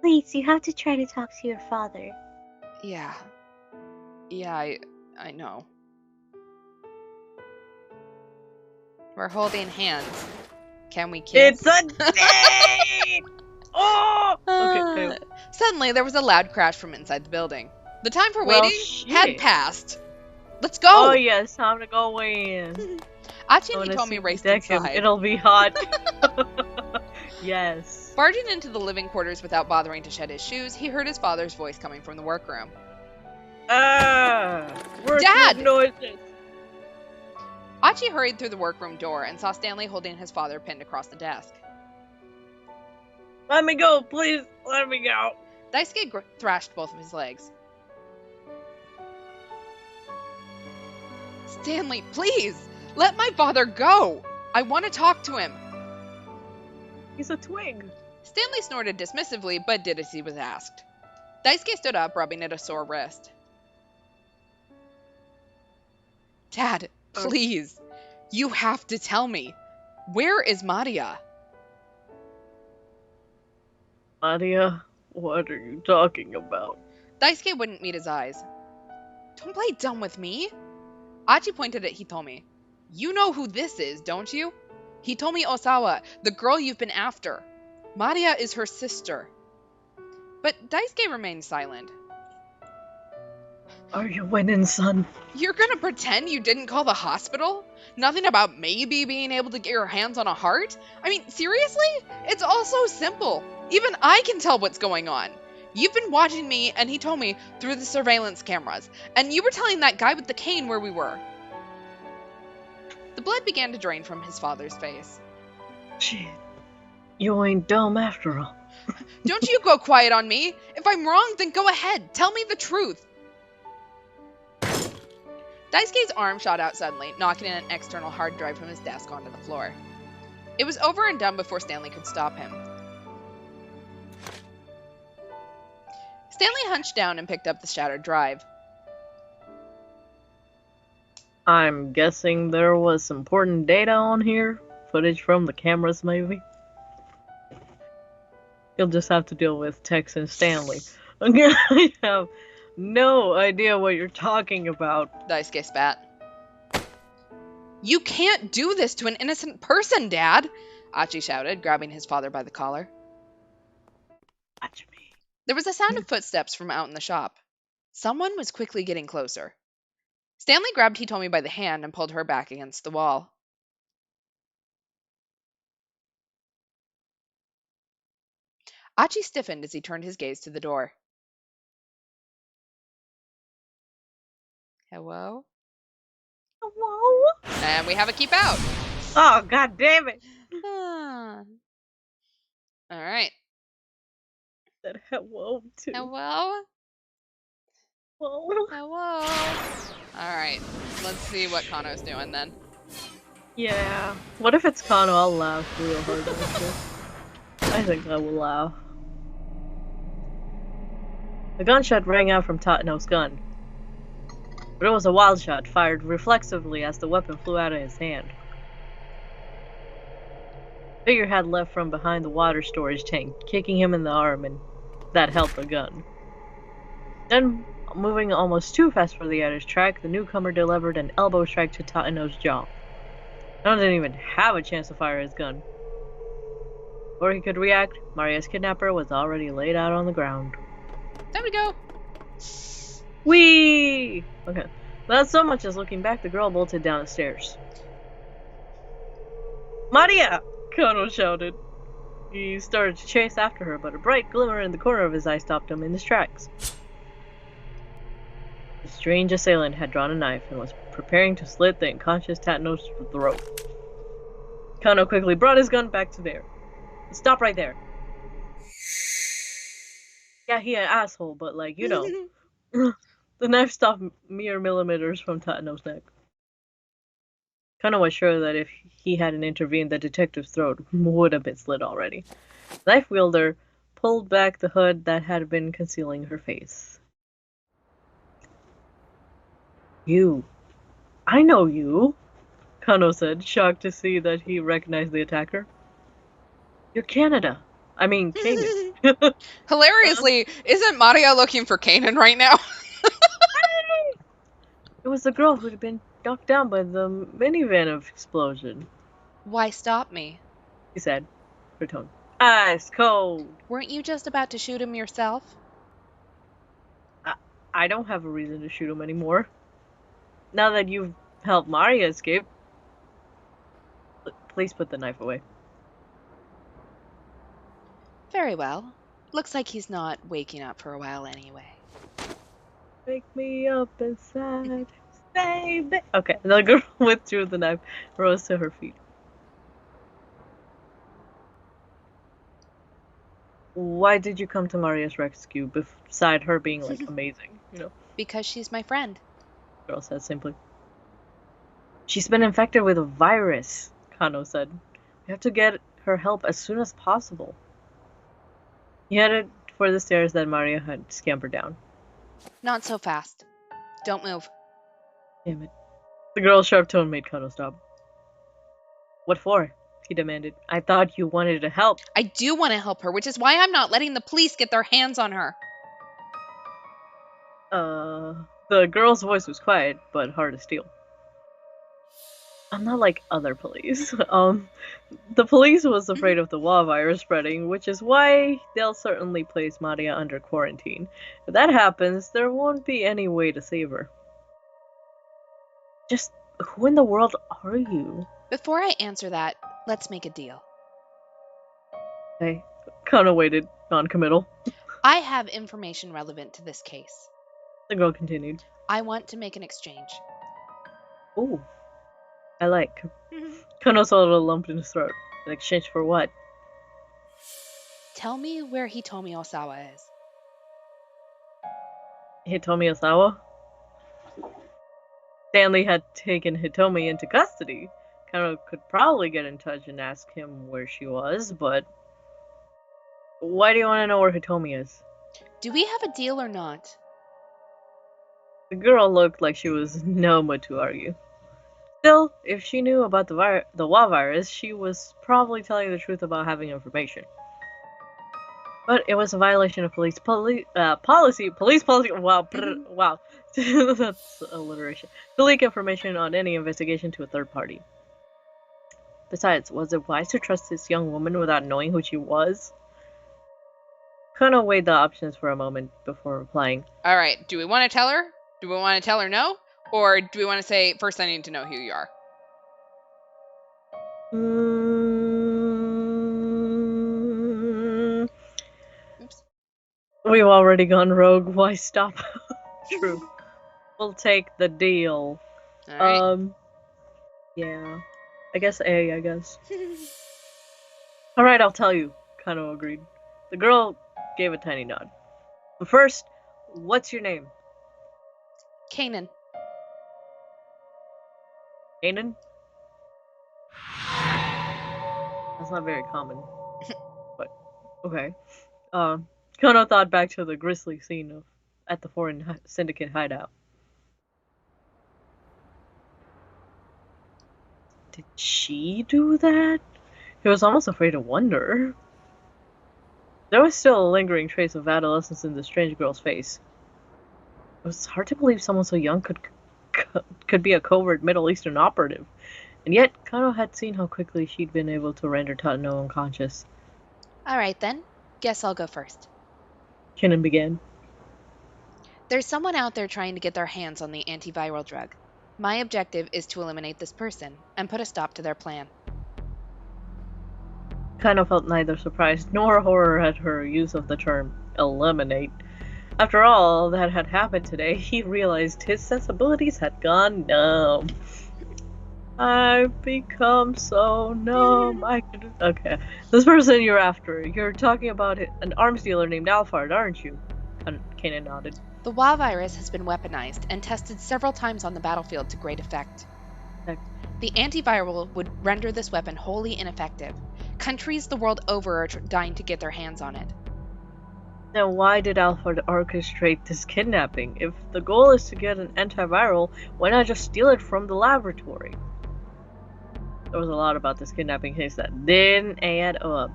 [SPEAKER 3] Please, you have to try to talk to your father.
[SPEAKER 1] Yeah. Yeah, I know. We're holding hands. Can we kiss?
[SPEAKER 2] It's a date! Oh! Okay.
[SPEAKER 1] Suddenly, there was a loud crash from inside the building. The time for
[SPEAKER 2] Well,
[SPEAKER 1] waiting had
[SPEAKER 2] shit.
[SPEAKER 1] passed. Let's go!
[SPEAKER 2] Oh yes, time to go in.
[SPEAKER 1] Achi
[SPEAKER 2] I
[SPEAKER 1] and
[SPEAKER 2] wanna
[SPEAKER 1] Hitomi
[SPEAKER 2] see
[SPEAKER 1] raced
[SPEAKER 2] deck him.
[SPEAKER 1] inside.
[SPEAKER 2] It'll be hot. Yes.
[SPEAKER 1] Barging into the living quarters without bothering to shed his shoes, he heard his father's voice coming from the workroom.
[SPEAKER 2] Workroom noises.
[SPEAKER 1] Achi hurried through the workroom door and saw Stanley holding his father pinned across the desk.
[SPEAKER 2] Let me go, please. Let me go.
[SPEAKER 1] Daisuke thrashed both of his legs. Stanley, please! Let my father go! I want to talk to him!
[SPEAKER 2] He's a twig.
[SPEAKER 1] Stanley snorted dismissively, but did as he was asked. Daisuke stood up, rubbing at a sore wrist. Dad, please! You have to tell me! Where is Maria?
[SPEAKER 2] Maria, what are you talking about?
[SPEAKER 1] Daisuke wouldn't meet his eyes. Don't play dumb with me! Achi pointed at Hitomi. You know who this is, don't you? Hitomi Osawa, the girl you've been after. Maria is her sister. But Daisuke remained silent.
[SPEAKER 2] Are you winning, son?
[SPEAKER 1] You're gonna pretend you didn't call the hospital? Nothing about maybe being able to get your hands on a heart? I mean, seriously? It's all so simple. Even I can tell what's going on. You've been watching me and Hitomi through the surveillance cameras, and you were telling that guy with the cane where we were. blood began to drain from his father's face.
[SPEAKER 2] Shit. You ain't dumb after all.
[SPEAKER 1] Don't you go quiet on me! If I'm wrong, then go ahead! Tell me the truth! Daisuke's arm shot out suddenly, knocking an external hard drive from his desk onto the floor. It was over and done before Stanley could stop him. Stanley hunched down and picked up the shattered drive.
[SPEAKER 2] I'm guessing there was some important data on here? Footage from the cameras, maybe? You'll just have to deal with Tex and Stanley. I have no idea what you're talking about.
[SPEAKER 1] Daisuke spat. You can't do this to an innocent person, Dad! Achi shouted, grabbing his father by the collar.
[SPEAKER 2] Watch me.
[SPEAKER 1] There was a sound of footsteps from out in the shop. Someone was quickly getting closer. Stanley grabbed Hitomi by the hand and pulled her back against the wall. Achi stiffened as he turned his gaze to the door. Hello?
[SPEAKER 2] Hello?
[SPEAKER 1] And we have a keep out.
[SPEAKER 2] Oh, god damn it.
[SPEAKER 1] Alright.
[SPEAKER 2] Said hello too.
[SPEAKER 1] Hello?
[SPEAKER 2] Hello?
[SPEAKER 1] Hello? Alright. Let's see what Kano's doing then.
[SPEAKER 2] Yeah. What if it's Kano? I'll laugh real hard at this. I think I will laugh. A gunshot rang out from Tateno's gun. But it was a wild shot, fired reflexively as the weapon flew out of his hand. The figure had left from behind the water storage tank, kicking him in the arm, and that held the gun. Then, moving almost too fast for the other's track, the newcomer delivered an elbow strike to Tateno's jaw. Kano didn't even have a chance to fire his gun. Before he could react, Maria's kidnapper was already laid out on the ground.
[SPEAKER 1] There we go.
[SPEAKER 2] Whee! Okay. Without so much as looking back, the girl bolted down the stairs. Maria! Kano shouted. He started to chase after her, but a bright glimmer in the corner of his eye stopped him in his tracks. The strange assailant had drawn a knife and was preparing to slit the unconscious Tateno's throat. Kano quickly brought his gun back to bear. Stop right there. Yeah, he an asshole, but like, you know. The knife stopped mere millimeters from Tateno's neck. Kano was sure that if he hadn't intervened, the detective's throat would have been slit already. The knife wielder pulled back the hood that had been concealing her face. You. I know you, Kano said, shocked to see that he recognized the attacker. You're Canada. I mean, Kanan.
[SPEAKER 1] Hilariously, isn't Maria looking for Kanan right now?
[SPEAKER 2] It was the girl who'd been knocked down by the minivan explosion.
[SPEAKER 1] Why stop me?
[SPEAKER 2] He said, her tone ice cold.
[SPEAKER 1] Weren't you just about to shoot him yourself?
[SPEAKER 2] I don't have a reason to shoot him anymore. Now that you've helped Maria escape. Please put the knife away.
[SPEAKER 1] Very well. Looks like he's not waking up for a while anyway.
[SPEAKER 2] Wake me up inside, baby. Okay, the girl withdrew the knife, rose to her feet. Why did you come to Maria's rescue beside her being like amazing, you know?
[SPEAKER 1] Because she's my friend.
[SPEAKER 2] The girl said simply. She's been infected with a virus, Kano said. We have to get her help as soon as possible. He headed for the stairs that Maria had scampered down.
[SPEAKER 1] Not so fast. Don't move.
[SPEAKER 2] Damn it. The girl's sharp tone made Kano stop. What for? He demanded. I thought you wanted to help.
[SPEAKER 1] I do want to help her, which is why I'm not letting the police get their hands on her.
[SPEAKER 2] The girl's voice was quiet, but hard to steal. I'm not like other police. The police was afraid of the Wa virus spreading, which is why they'll certainly place Maria under quarantine. If that happens, there won't be any way to save her. Just who in the world are you?
[SPEAKER 1] Before I answer that, let's make a deal.
[SPEAKER 2] Hey, Kano waited, non-committal.
[SPEAKER 1] I have information relevant to this case.
[SPEAKER 2] The girl continued.
[SPEAKER 1] I want to make an exchange.
[SPEAKER 2] Ooh. I like. Kono swallowed a lump in his throat. In exchange for what?
[SPEAKER 1] Tell me where Hitomi Osawa is.
[SPEAKER 2] Hitomi Osawa? Stanley had taken Hitomi into custody. Kono could probably get in touch and ask him where she was, but why do you want to know where Hitomi is?
[SPEAKER 1] Do we have a deal or not?
[SPEAKER 2] The girl looked like she was in no mood to argue. Still, if she knew about the WA virus, she was probably telling the truth about having information. But it was a violation of police policy. Wow, wow, that's alliteration. To leak information on any investigation to a third party. Besides, was it wise to trust this young woman without knowing who she was? Kono weighed the options for a moment before replying.
[SPEAKER 1] All right. Do we want to tell her? Do we want to tell her no? Or do we want to say, first I need to know who you are? Oops.
[SPEAKER 2] We've already gone rogue. Why stop? True. We'll take the deal.
[SPEAKER 1] All right.
[SPEAKER 2] Yeah. I guess A, I guess. Alright, I'll tell you. Kano agreed. The girl gave a tiny nod. But first, what's your name?
[SPEAKER 1] Kanan.
[SPEAKER 2] Kanan? That's not very common. But, okay. Kono thought back to the grisly scene at the foreign syndicate hideout. Did she do that? He was almost afraid to wonder. There was still a lingering trace of adolescence in the strange girl's face. It was hard to believe someone so young could be a covert Middle Eastern operative. And yet, Kano had seen how quickly she'd been able to render Tano unconscious.
[SPEAKER 1] All right, then. Guess I'll go first.
[SPEAKER 2] Kinnan began.
[SPEAKER 1] There's someone out there trying to get their hands on the antiviral drug. My objective is to eliminate this person and put a stop to their plan.
[SPEAKER 2] Kano felt neither surprise nor horror at her use of the term eliminate. After all that had happened today, he realized his sensibilities had gone numb. I've become so numb. Okay. This person you're after, you're talking about an arms dealer named Alphard, aren't you? Kanan nodded.
[SPEAKER 1] The WA virus has been weaponized and tested several times on the battlefield to great effect. The antiviral would render this weapon wholly ineffective. Countries the world over are dying to get their hands on it.
[SPEAKER 2] Then why did Alphard orchestrate this kidnapping? If the goal is to get an antiviral, why not just steal it from the laboratory? There was a lot about this kidnapping case that didn't add up.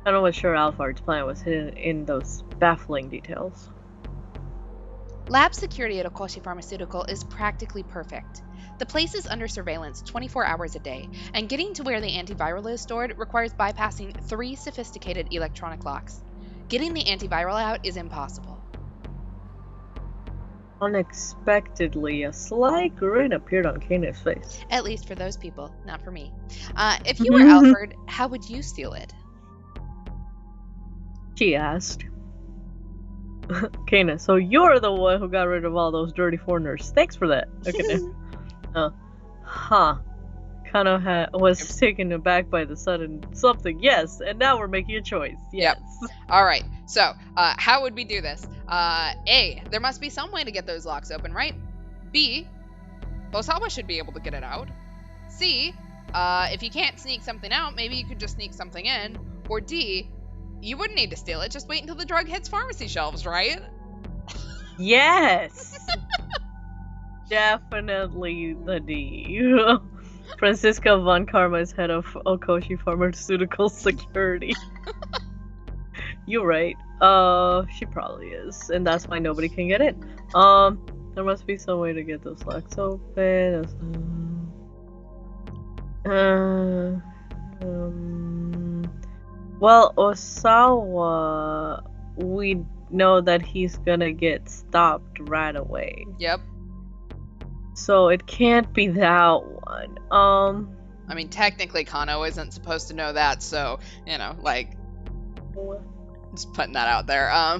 [SPEAKER 2] I don't know what sure Alphard's plan was hidden in those baffling details.
[SPEAKER 1] Lab security at Okoshi Pharmaceutical is practically perfect. The place is under surveillance 24 hours a day, and getting to where the antiviral is stored requires bypassing 3 sophisticated electronic locks. Getting the antiviral out is impossible.
[SPEAKER 2] Unexpectedly, a slight grin appeared on Kanan's face.
[SPEAKER 1] At least for those people, not for me. If you were Alfred, how would you steal it?
[SPEAKER 2] She asked. Kanan, so you're the one who got rid of all those dirty foreigners. Thanks for that. Okay. Kano was taken aback by the sudden something. Yes, and now we're making a choice. Yes.
[SPEAKER 1] Yep. All right. So, how would we do this? A, there must be some way to get those locks open, right? B, Osawa should be able to get it out. C, if you can't sneak something out, maybe you could just sneak something in. Or D, you wouldn't need to steal it. Just wait until the drug hits pharmacy shelves, right?
[SPEAKER 2] Yes. Definitely the D. Francisca Von Karma is head of Okoshi Pharmaceutical Security. You're right. She probably is, and that's why nobody can get in. There must be some way to get those locks open. Well, Osawa, we know that he's gonna get stopped right away.
[SPEAKER 1] Yep.
[SPEAKER 2] So it can't be that one.
[SPEAKER 1] I mean, technically, Kano isn't supposed to know that, so, you know, like, just putting that out there.
[SPEAKER 2] I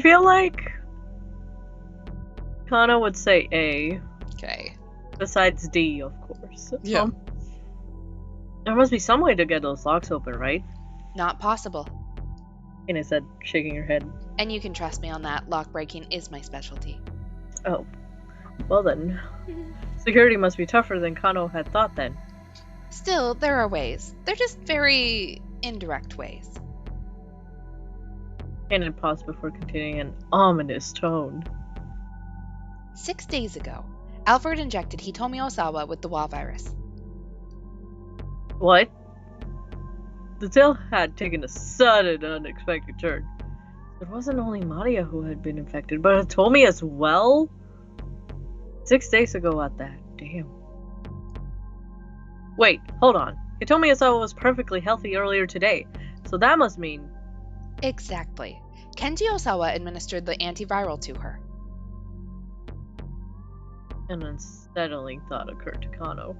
[SPEAKER 2] feel like Kana would say A.
[SPEAKER 1] Okay.
[SPEAKER 2] Besides D, of course.
[SPEAKER 1] Yeah.
[SPEAKER 2] There must be some way to get those locks open, right?
[SPEAKER 1] Not possible.
[SPEAKER 2] Kina said, shaking her head.
[SPEAKER 1] And you can trust me on that. Lock breaking is my specialty.
[SPEAKER 2] Oh. Well then. Security must be tougher than Kano had thought then.
[SPEAKER 1] Still, there are ways. They're just very indirect ways.
[SPEAKER 2] Kanan paused before continuing in an ominous tone.
[SPEAKER 1] 6 days ago, Alfred injected Hitomi Osawa with the WA virus.
[SPEAKER 2] What? The tale had taken a sudden, unexpected turn. It wasn't only Maria who had been infected, but Hitomi as well? 6 days ago at that. Damn. Wait, hold on. Hitomi Osawa was perfectly healthy earlier today, so that must mean...
[SPEAKER 1] Exactly. Kenji Osawa administered the antiviral to her.
[SPEAKER 2] An unsettling thought occurred to Kano.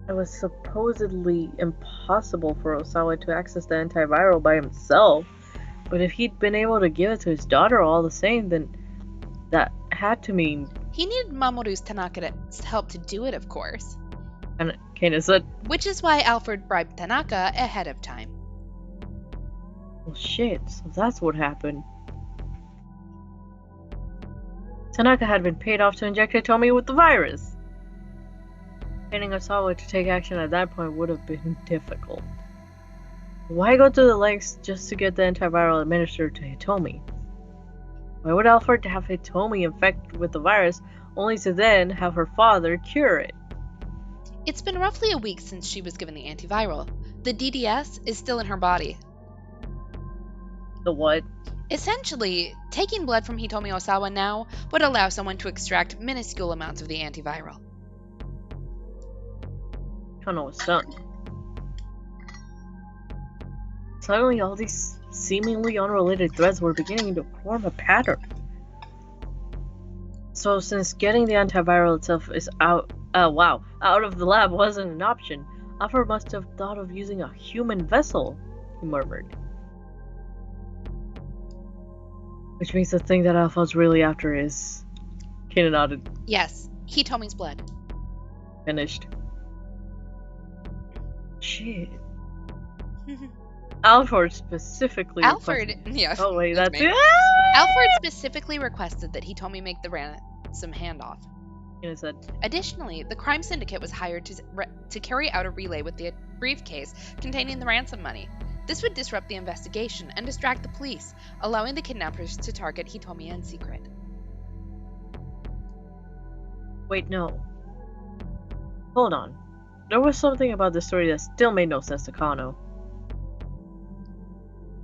[SPEAKER 2] It was supposedly impossible for Osawa to access the antiviral by himself, but if he'd been able to give it to his daughter all the same, then that had to mean...
[SPEAKER 1] He needed Mamoru's Tanaka's help to do it, of course.
[SPEAKER 2] And Kana said...
[SPEAKER 1] Which is why Alfred bribed Tanaka ahead of time.
[SPEAKER 2] Well, shit, so that's what happened. Tanaka had been paid off to inject Hitomi with the virus. Getting Osawa to take action at that point would have been difficult. Why go to the lengths just to get the antiviral administered to Hitomi? Why would Alfred have Hitomi infected with the virus only to then have her father cure it?
[SPEAKER 1] It's been roughly a week since she was given the antiviral. The DDS is still in her body.
[SPEAKER 2] The what?
[SPEAKER 1] Essentially, taking blood from Hitomi Osawa now would allow someone to extract minuscule amounts of the antiviral.
[SPEAKER 2] Kano was stunned. Suddenly, all these seemingly unrelated threads were beginning to form a pattern. So, since getting the antiviral itself is out of the lab wasn't an option, Alfred must have thought of using a human vessel, he murmured. Which means the thing that Alpha's really after is... Kina nodded.
[SPEAKER 1] Yes, Hitomi's blood.
[SPEAKER 2] Finished. Shit. Alfred specifically
[SPEAKER 1] Yeah.
[SPEAKER 2] Oh wait, that's it?
[SPEAKER 1] Alfred specifically requested that Hitomi make the ransom handoff.
[SPEAKER 2] Kina said.
[SPEAKER 1] Additionally, the crime syndicate was hired to carry out a relay with the briefcase containing the ransom money. This would disrupt the investigation and distract the police, allowing the kidnappers to target Hitomi in secret.
[SPEAKER 2] Wait, no. Hold on. There was something about the story that still made no sense to Kano.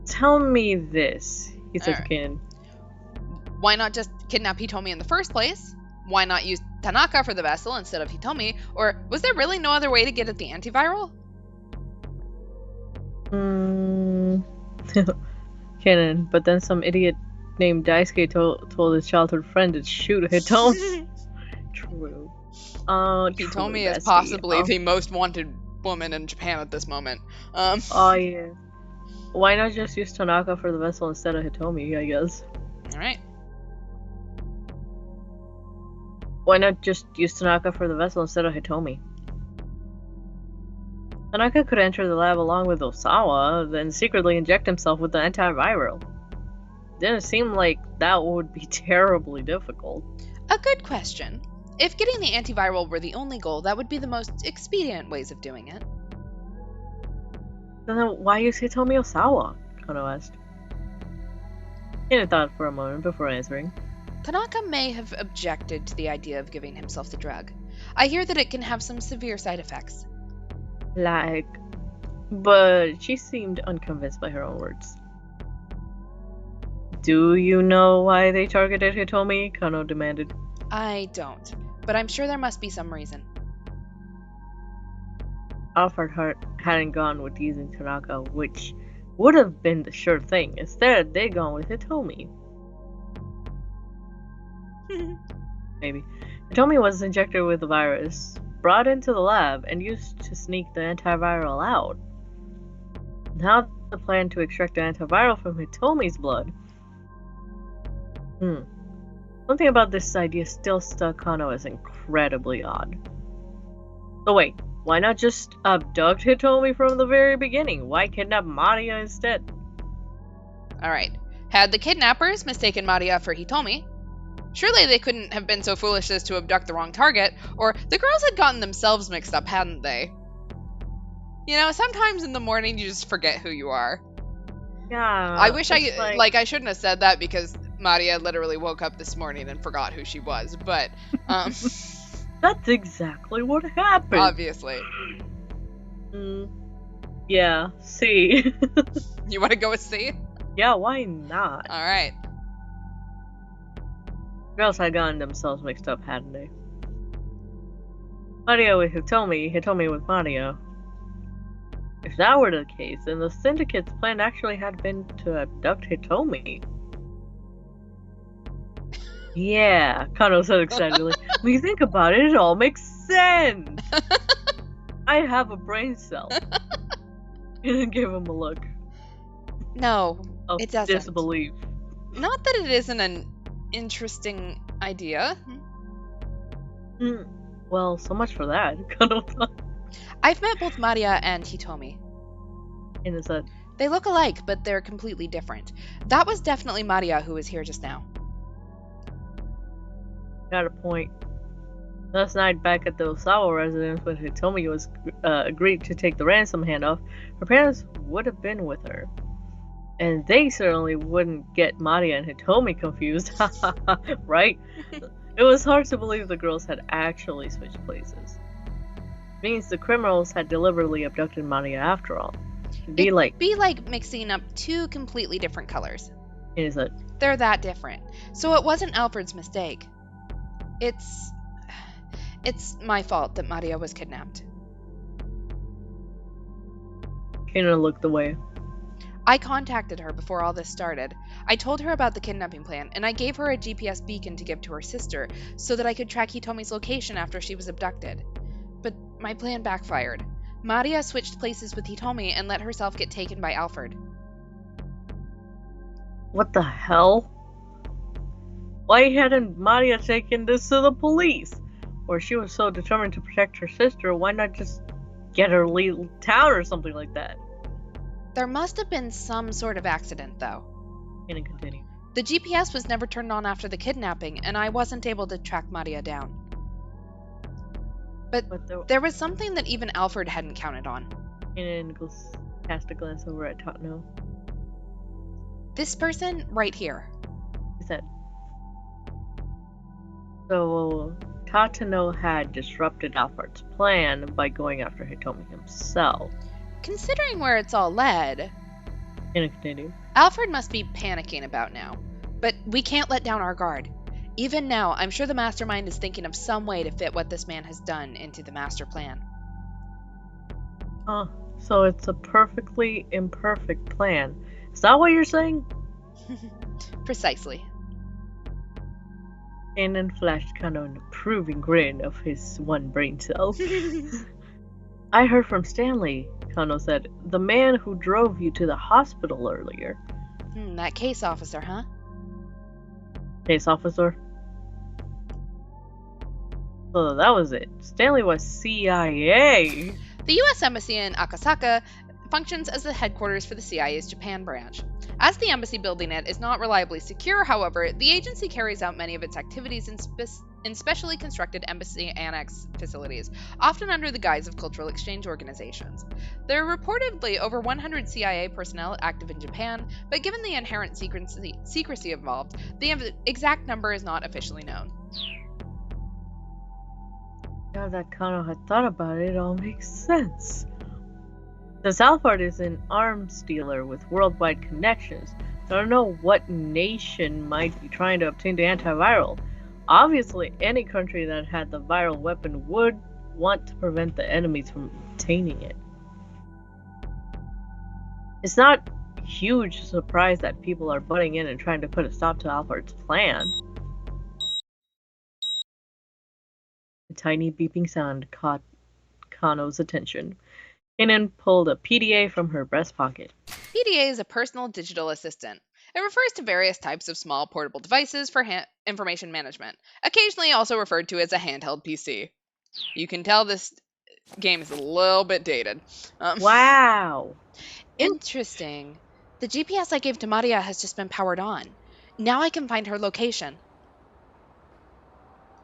[SPEAKER 2] Tell me this, he said to Kanan.
[SPEAKER 1] Why not just kidnap Hitomi in the first place? Why not use Tanaka for the vessel instead of Hitomi? Or was there really no other way to get at the antiviral?
[SPEAKER 2] Kanan, but then some idiot named Daisuke told his childhood friend to shoot Hitomi. True.
[SPEAKER 1] Hitomi is possibly the most wanted woman in Japan at this moment.
[SPEAKER 2] Oh yeah. Why not just use Tanaka for the vessel instead of Hitomi, I guess?
[SPEAKER 1] Alright.
[SPEAKER 2] Why not just use Tanaka for the vessel instead of Hitomi? Tanaka could enter the lab along with Osawa, then secretly inject himself with the antiviral. Didn't seem like that would be terribly difficult.
[SPEAKER 1] A good question. If getting the antiviral were the only goal, that would be the most expedient ways of doing it.
[SPEAKER 2] Then why use Hitomi Osawa? Kano asked. He thought for a moment before answering.
[SPEAKER 1] Tanaka may have objected to the idea of giving himself the drug. I hear that it can have some severe side effects.
[SPEAKER 2] But she seemed unconvinced by her own words. Do you know why they targeted Hitomi? Kano demanded.
[SPEAKER 1] I don't, but I'm sure there must be some reason.
[SPEAKER 2] Alfred hadn't gone with using Tanaka, which would have been the sure thing. Instead, they'd gone with Hitomi. Maybe. Hitomi was injected with the virus, brought into the lab, and used to sneak the antiviral out. Now the plan to extract the antiviral from Hitomi's blood. Something about this idea still struck Kano as incredibly odd. So wait, why not just abduct Hitomi from the very beginning? Why kidnap Maria instead?
[SPEAKER 1] Alright. Had the kidnappers mistaken Maria for Hitomi, surely they couldn't have been so foolish as to abduct the wrong target, or the girls had gotten themselves mixed up, hadn't they? You know, sometimes in the morning you just forget who you are.
[SPEAKER 2] Yeah.
[SPEAKER 1] I wish I shouldn't have said that because Maria literally woke up this morning and forgot who she was, but
[SPEAKER 2] that's exactly what happened.
[SPEAKER 1] Obviously.
[SPEAKER 2] Yeah, C.
[SPEAKER 1] You want to go with C?
[SPEAKER 2] Yeah, why not?
[SPEAKER 1] Alright.
[SPEAKER 2] Girls had gotten themselves mixed up, hadn't they? Maria with Hitomi, Hitomi with Maria. If that were the case, then the Syndicate's plan actually had been to abduct Hitomi. Yeah, Kano said excitedly. When you think about it, it all makes sense! I have a brain cell. And give him a look.
[SPEAKER 1] No,
[SPEAKER 2] of
[SPEAKER 1] it doesn't.
[SPEAKER 2] Disbelief.
[SPEAKER 1] Not that it isn't an interesting idea.
[SPEAKER 2] Well, so much for that. Kano thought.
[SPEAKER 1] I've met both Maria and Hitomi.
[SPEAKER 2] And is that?
[SPEAKER 1] They look alike, but they're completely different. That was definitely Maria who was here just now.
[SPEAKER 2] Got a point. Last night back at the Osawa residence when Hitomi was agreed to take the ransom handoff, her parents would have been with her. And they certainly wouldn't get Maria and Hitomi confused, right? It was hard to believe the girls had actually switched places. It means the criminals had deliberately abducted Maria after all. It'd be like
[SPEAKER 1] mixing up two completely different colors.
[SPEAKER 2] Is it?
[SPEAKER 1] They're that different. So it wasn't Alfred's mistake. It's my fault that Maria was kidnapped.
[SPEAKER 2] Kano looked away.
[SPEAKER 1] I contacted her before all this started. I told her about the kidnapping plan, and I gave her a GPS beacon to give to her sister so that I could track Hitomi's location after she was abducted. But my plan backfired. Maria switched places with Hitomi and let herself get taken by Alfred.
[SPEAKER 2] What the hell? Why hadn't Maria taken this to the police? Or she was so determined to protect her sister, why not just get her leave town or something like that?
[SPEAKER 1] There must have been some sort of accident, though.
[SPEAKER 2] And continue.
[SPEAKER 1] The GPS was never turned on after the kidnapping, and I wasn't able to track Maria down. But there was something that even Alfred hadn't counted on.
[SPEAKER 2] And cast a glance over at Tatano.
[SPEAKER 1] This person right here.
[SPEAKER 2] He said. So Tatano had disrupted Alfred's plan by going after Hitomi himself.
[SPEAKER 1] Considering where it's all led,
[SPEAKER 2] And continue.
[SPEAKER 1] Alfred must be panicking about now. But we can't let down our guard. Even now, I'm sure the mastermind is thinking of some way to fit what this man has done into the master plan.
[SPEAKER 2] So it's a perfectly imperfect plan. Is that what you're saying?
[SPEAKER 1] Precisely.
[SPEAKER 2] Kanan flashed Kano an approving grin of his one brain cell. I heard from Stanley, Kano said. The man who drove you to the hospital earlier.
[SPEAKER 1] That case officer, huh?
[SPEAKER 2] Case officer? So that was it. Stanley was CIA.
[SPEAKER 1] The U.S. Embassy in Akasaka functions as the headquarters for the CIA's Japan branch. As the embassy building it is not reliably secure, however, the agency carries out many of its activities in specially constructed embassy annex facilities, often under the guise of cultural exchange organizations. There are reportedly over 100 CIA personnel active in Japan, but given the inherent secrecy involved, the exact number is not officially known.
[SPEAKER 2] Now that Kano had thought about it, it all makes sense. Since Alfred is an arms dealer with worldwide connections, I don't know what nation might be trying to obtain the antiviral. Obviously, any country that had the viral weapon would want to prevent the enemies from obtaining it. It's not a huge surprise that people are butting in and trying to put a stop to Alfred's plan. A tiny beeping sound caught Kano's attention. Kanan pulled a PDA from her breast pocket.
[SPEAKER 1] PDA is a personal digital assistant. It refers to various types of small portable devices for information management, occasionally also referred to as a handheld PC. You can tell this game is a little bit dated.
[SPEAKER 2] Wow.
[SPEAKER 1] Interesting. The GPS I gave to Maria has just been powered on. Now I can find her location.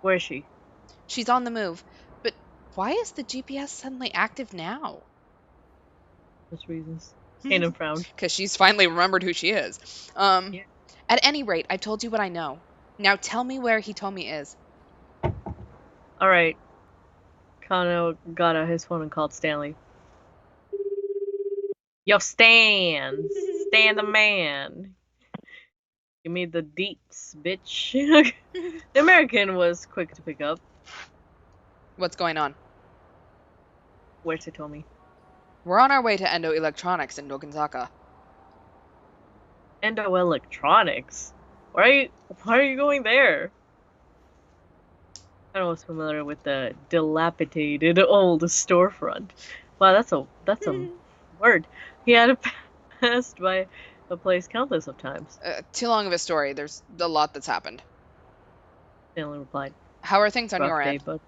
[SPEAKER 2] Where is she?
[SPEAKER 1] She's on the move. But why is the GPS suddenly active now?
[SPEAKER 2] Which reasons? Kanan frowned.
[SPEAKER 1] Because she's finally remembered who she is.
[SPEAKER 2] Yeah.
[SPEAKER 1] At any rate, I've told you what I know. Now tell me where Hitomi is.
[SPEAKER 2] Alright. Kano got out his phone and called Stanley. Yo, Stan! Stan the man! Give me the deeps, bitch. The American was quick to pick up.
[SPEAKER 1] What's going on?
[SPEAKER 2] Where's Hitomi?
[SPEAKER 1] We're on our way to Endo Electronics in Dogonzaka.
[SPEAKER 2] Endo Electronics? Why are you going there? I was familiar with the dilapidated old storefront. Wow, that's a word. He had passed by the place countless of times.
[SPEAKER 1] Too long of a story. There's a lot that's happened.
[SPEAKER 2] Stanley replied.
[SPEAKER 1] How are things on
[SPEAKER 2] Rough
[SPEAKER 1] your
[SPEAKER 2] day,
[SPEAKER 1] end?
[SPEAKER 2] But...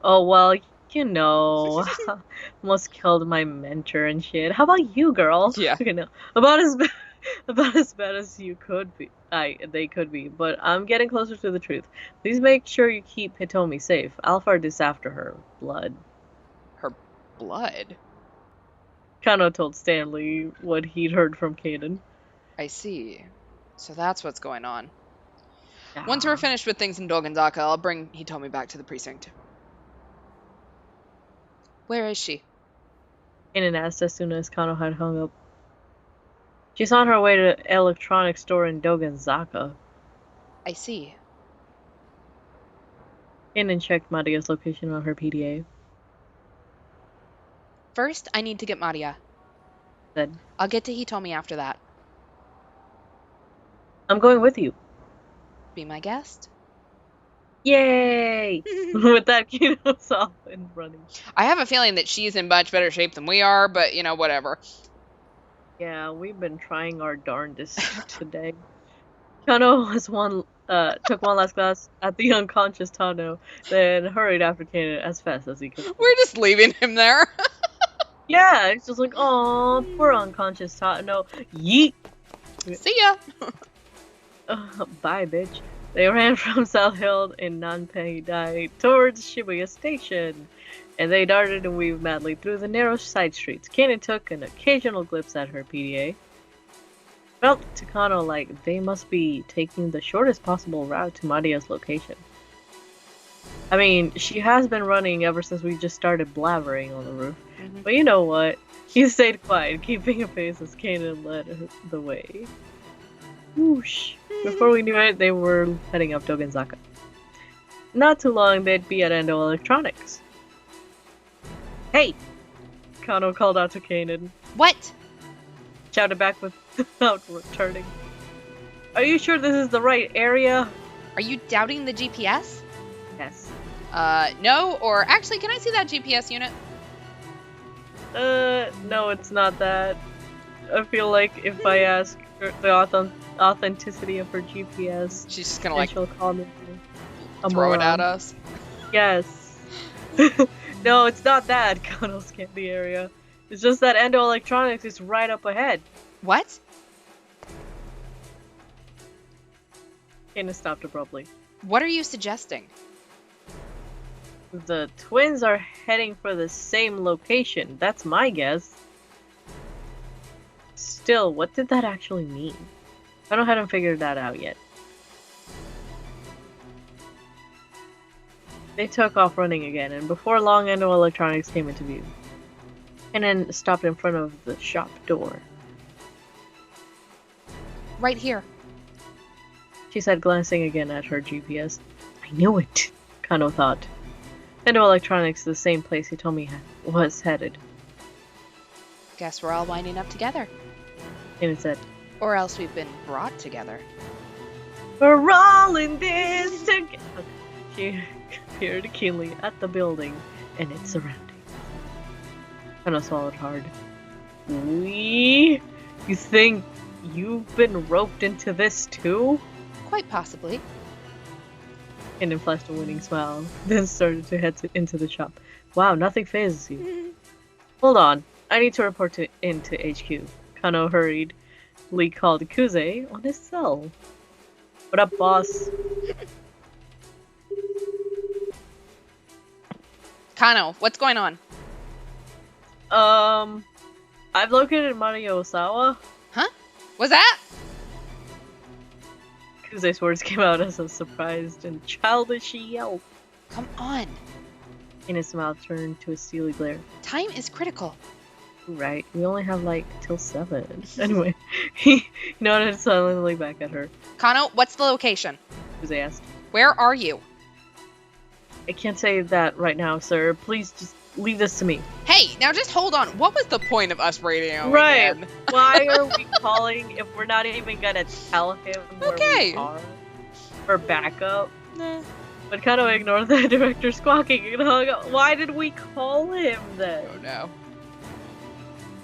[SPEAKER 2] Oh, well, you know, almost killed my mentor and shit. How about you, girl?
[SPEAKER 1] Yeah.
[SPEAKER 2] You know, about as bad as you could be. They could be, but I'm getting closer to the truth. Please make sure you keep Hitomi safe. I'll fart this after her blood.
[SPEAKER 1] Her blood?
[SPEAKER 2] Kano told Stanley what he'd heard from Kaden.
[SPEAKER 1] I see. So that's what's going on.
[SPEAKER 2] Yeah.
[SPEAKER 1] Once we're finished with things in Dogonzaka, I'll bring Hitomi back to the precinct. Where is she?
[SPEAKER 2] Kaden asked as soon as Kano had hung up. She's on her way to the electronics store in Dogonzaka.
[SPEAKER 1] I see.
[SPEAKER 2] Kaden checked Maria's location on her PDA.
[SPEAKER 1] First, I need to get Maria.
[SPEAKER 2] Said,
[SPEAKER 1] I'll get to Hitomi after that.
[SPEAKER 2] I'm going with you.
[SPEAKER 1] Be my guest.
[SPEAKER 2] Yay! With that, Kano's off and running.
[SPEAKER 1] I have a feeling that she's in much better shape than we are, but, you know, whatever.
[SPEAKER 2] Yeah, we've been trying our darndest today. Kano took one last glance at the unconscious Tano, then hurried after Kanan as fast as he could.
[SPEAKER 1] We're just leaving him there.
[SPEAKER 2] Yeah, it's just like, oh, poor unconscious Tano. Yeet!
[SPEAKER 1] See ya.
[SPEAKER 2] Bye, bitch. They ran from South Hill in Nanpei towards Shibuya Station, and they darted and weaved madly through the narrow side streets. Kanan took an occasional glimpse at her PDA. Felt to Kano like they must be taking the shortest possible route to Maria's location. I mean, she has been running ever since we just started blabbering on the roof.
[SPEAKER 1] Mm-hmm.
[SPEAKER 2] But you know what? He stayed quiet, keeping a pace as Kanan led the way. Whoosh. Before we knew it, they were heading up Dogonzaka. Not too long, they'd be at Endo Electronics. Hey! Kano called out to Kanan.
[SPEAKER 1] What?
[SPEAKER 2] Shouted back without turning. Are you sure this is the right area?
[SPEAKER 1] Are you doubting the GPS?
[SPEAKER 2] Yes.
[SPEAKER 1] No, or actually, can I see that GPS unit?
[SPEAKER 2] No, it's not that. I feel like if I ask her the authenticity of her GPS,
[SPEAKER 1] she's just gonna like
[SPEAKER 2] she'll call me
[SPEAKER 1] throw it at us.
[SPEAKER 2] Yes. No, it's not that. Kano's candy area. It's just that Endo Electronics is right up ahead.
[SPEAKER 1] What?
[SPEAKER 2] Kanan stopped abruptly.
[SPEAKER 1] What are you suggesting?
[SPEAKER 2] The twins are heading for the same location. That's my guess. Still, what did that actually mean? I hadn't figured that out yet. They took off running again, and before long, Endo Electronics came into view. And then stopped in front of the shop door.
[SPEAKER 1] Right here.
[SPEAKER 2] She said, glancing again at her GPS. I knew it, Kano thought. Endo Electronics is the same place he told me was headed.
[SPEAKER 1] Guess we're all winding up together.
[SPEAKER 2] Kanan said,
[SPEAKER 1] Or else we've been brought together.
[SPEAKER 2] we're all in this together. She peered keenly at the building and its surroundings. Kano swallowed hard. You think you've been roped into this too?
[SPEAKER 1] Quite possibly.
[SPEAKER 2] Kanan flashed a winning smile, then started to head into the shop. Wow, nothing phases you. Hold on, I need to report into HQ. Kano hurriedly called Kuze on his cell. What up, boss?
[SPEAKER 1] Kano, what's going on?
[SPEAKER 2] I've located Mario Osawa.
[SPEAKER 1] Huh? Was that?
[SPEAKER 2] Kuze's words came out as a surprised and childish yelp.
[SPEAKER 1] Come on.
[SPEAKER 2] And his mouth turned to a steely glare.
[SPEAKER 1] Time is critical.
[SPEAKER 2] Right, we only have like till 7. Anyway, he nodded silently back at her.
[SPEAKER 1] Kano, what's the location?
[SPEAKER 2] Kuze asked.
[SPEAKER 1] Where are you?
[SPEAKER 2] I can't say that right now, sir. Please just leave this to me.
[SPEAKER 1] Hey, now just hold on. What was the point of us radioing
[SPEAKER 2] Right.
[SPEAKER 1] in?
[SPEAKER 2] Why are we calling if we're not even gonna tell him where we are? For backup?
[SPEAKER 1] Nah.
[SPEAKER 2] But Kano ignored the director squawking and hung up. Why did we call him then?
[SPEAKER 1] Oh no.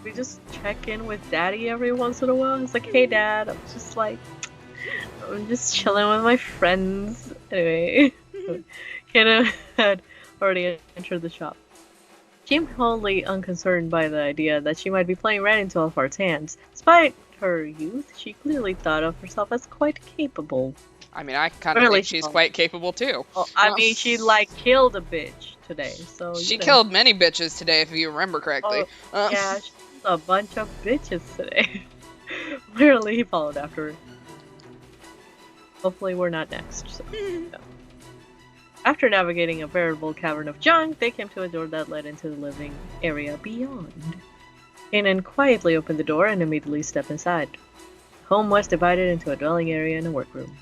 [SPEAKER 2] We just check in with Daddy every once in a while. It's like, hey Dad, I'm just chilling with my friends. Anyway, Kano had already entered the shop. She seemed wholly unconcerned by the idea that she might be playing right into Alphard's hands. Despite her youth, she clearly thought of herself as quite capable.
[SPEAKER 1] I mean, I kind of think she's quite capable too.
[SPEAKER 2] Well, I mean, she killed a bitch today, so
[SPEAKER 1] she killed many bitches today, if you remember correctly.
[SPEAKER 2] Yeah, she killed a bunch of bitches today. Literally, he followed after her. Hopefully, we're not next. So, yeah. After navigating a veritable cavern of junk, they came to a door that led into the living area beyond. Kanan quietly opened the door and immediately stepped inside. The home was divided into a dwelling area and a workroom.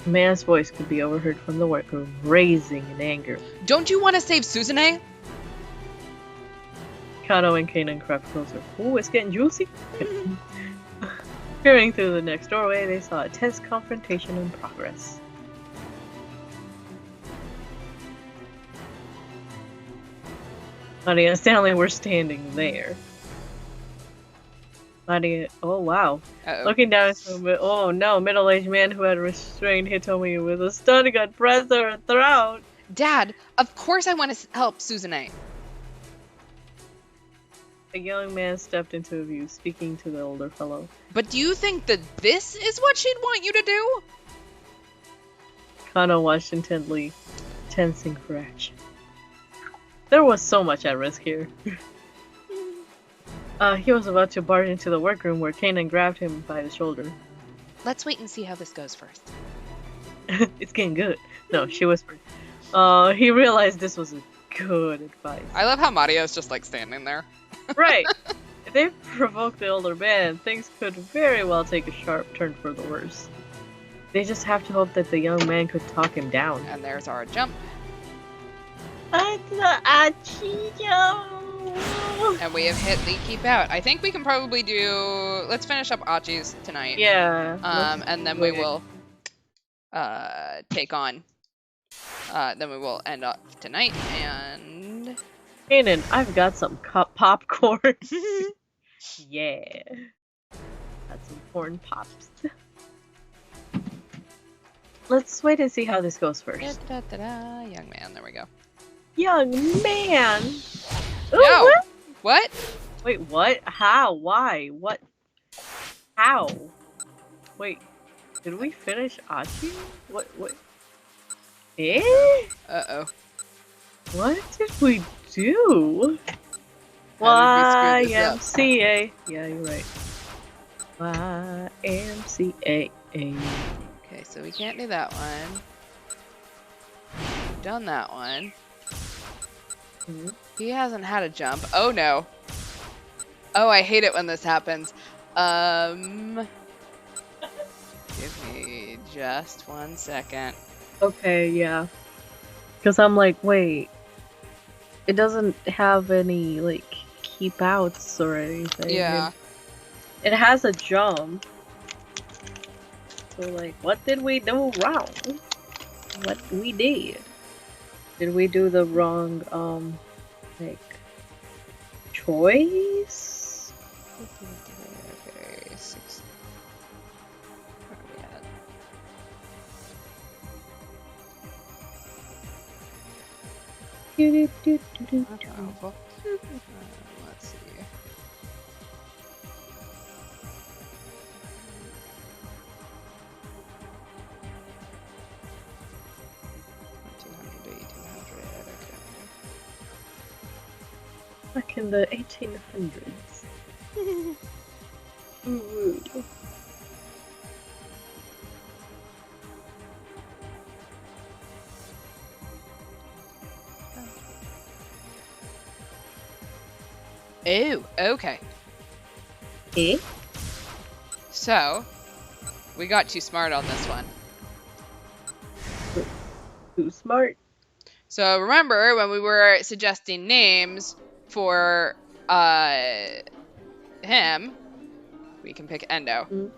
[SPEAKER 2] A man's voice could be overheard from the workroom, raising in anger.
[SPEAKER 1] Don't you want to save Suzune?
[SPEAKER 2] Kano and Kanan crept closer. Ooh, it's getting juicy. Peering through the next doorway, they saw a tense confrontation in progress. Nadia and Stanley were standing there. Nadia, oh wow.
[SPEAKER 1] Uh-oh.
[SPEAKER 2] Looking down at him, oh no, middle-aged man who had restrained Hitomi with a stun gun pressed to her throat.
[SPEAKER 1] Dad, of course I want to help Suzune.
[SPEAKER 2] A young man stepped into view, speaking to the older fellow.
[SPEAKER 1] But do you think that this is what she'd want you to do?
[SPEAKER 2] Kano watched intently, tensing for action. There was so much at risk here. He was about to barge into the workroom where Kanan grabbed him by the shoulder.
[SPEAKER 1] Let's wait and see how this goes first.
[SPEAKER 2] It's getting good. No, she whispered. He realized this was a good advice.
[SPEAKER 1] I love how Mario's just like standing there.
[SPEAKER 2] Right. If they provoke the older man, things could very well take a sharp turn for the worse. They just have to hope that the young man could talk him down.
[SPEAKER 1] And there's our jump. And we have hit the keep out. I think we can probably do... Let's finish up Achi's tonight.
[SPEAKER 2] Yeah.
[SPEAKER 1] And then we will take on... then we will end up tonight, and...
[SPEAKER 2] Kanan, I've got some popcorn. Yeah. Got some corn pops. Let's wait and see how this goes first.
[SPEAKER 1] Young man, there we go.
[SPEAKER 2] Young man! Ooh,
[SPEAKER 1] No! What?
[SPEAKER 2] Wait, what? How? Why? What? How? Wait, did we finish Achi? What? Eh?
[SPEAKER 1] Uh-oh.
[SPEAKER 2] What did we do?
[SPEAKER 1] How did we screw this up?
[SPEAKER 2] YMCA. Yeah, you're right. YMCA.
[SPEAKER 1] Okay, so we can't do that one. We've done that one.
[SPEAKER 2] Mm-hmm.
[SPEAKER 1] He hasn't had a jump. Oh no. Oh, I hate it when this happens. Give me just 1 second.
[SPEAKER 2] Okay, yeah. Because I'm like, wait. It doesn't have any, like, keep outs or anything.
[SPEAKER 1] Yeah.
[SPEAKER 2] It has a jump. So, like, what did we do wrong? What we did? Did we do the wrong, like, choice?
[SPEAKER 1] Okay, 6. Where are we at? That's not helpful. Let's see.
[SPEAKER 2] Back in the 1800s. Ooh.
[SPEAKER 1] Oh, okay.
[SPEAKER 2] Eh?
[SPEAKER 1] So, we got too smart on this one.
[SPEAKER 2] Too smart.
[SPEAKER 1] So remember when we were suggesting names for him, we can pick Endo.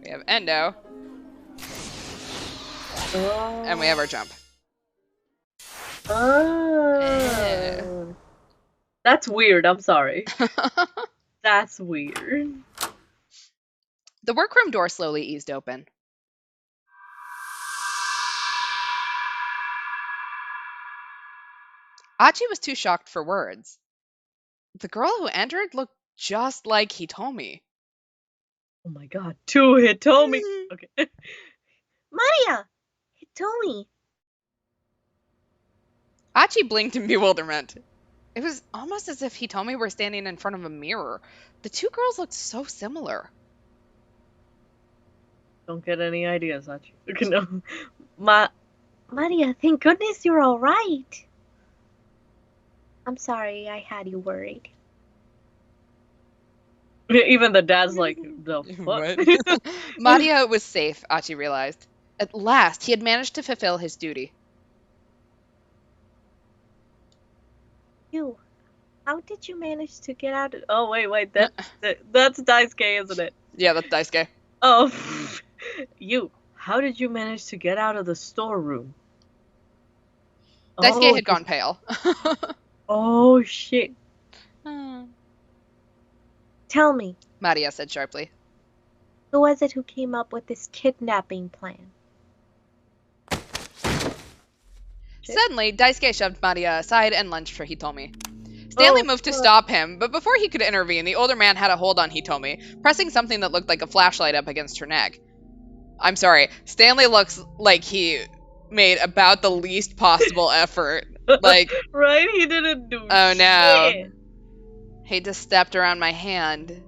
[SPEAKER 1] We have Endo, and we have our jump.
[SPEAKER 2] Oh. That's weird, I'm sorry. That's weird.
[SPEAKER 1] The workroom door slowly eased open. Achi was too shocked for words. The girl who entered looked just like Hitomi.
[SPEAKER 2] Oh my god, two Hitomi! Okay.
[SPEAKER 3] Maria! Hitomi!
[SPEAKER 1] Achi blinked in bewilderment. It was almost as if Hitomi were standing in front of a mirror. The two girls looked so similar.
[SPEAKER 2] Don't get any ideas, Hachi. Okay, no.
[SPEAKER 3] Maria, thank goodness you're alright. I'm sorry I had you worried.
[SPEAKER 2] Even the dad's like, the fuck?
[SPEAKER 1] Maria was safe, Achi realized. At last, he had managed to fulfill his duty.
[SPEAKER 3] You, how did you manage to get out of...
[SPEAKER 2] Oh, wait, that's Daisuke, isn't it?
[SPEAKER 1] Yeah, that's Daisuke.
[SPEAKER 2] Oh, you, how did you manage to get out of the storeroom?
[SPEAKER 1] Daisuke had gone pale.
[SPEAKER 2] Oh, shit.
[SPEAKER 3] Tell me,
[SPEAKER 1] Maria said sharply.
[SPEAKER 3] who was it who came up with this kidnapping plan?
[SPEAKER 1] Suddenly, Daisuke shoved Maria aside and lunged for Hitomi. Stanley moved to stop him, but before he could intervene, the older man had a hold on Hitomi, pressing something that looked like a flashlight up against her neck. I'm sorry, Stanley looks like he made about the least possible effort. Like,
[SPEAKER 2] right? He didn't do
[SPEAKER 1] oh no.
[SPEAKER 2] shit.
[SPEAKER 1] He just stepped around my hand.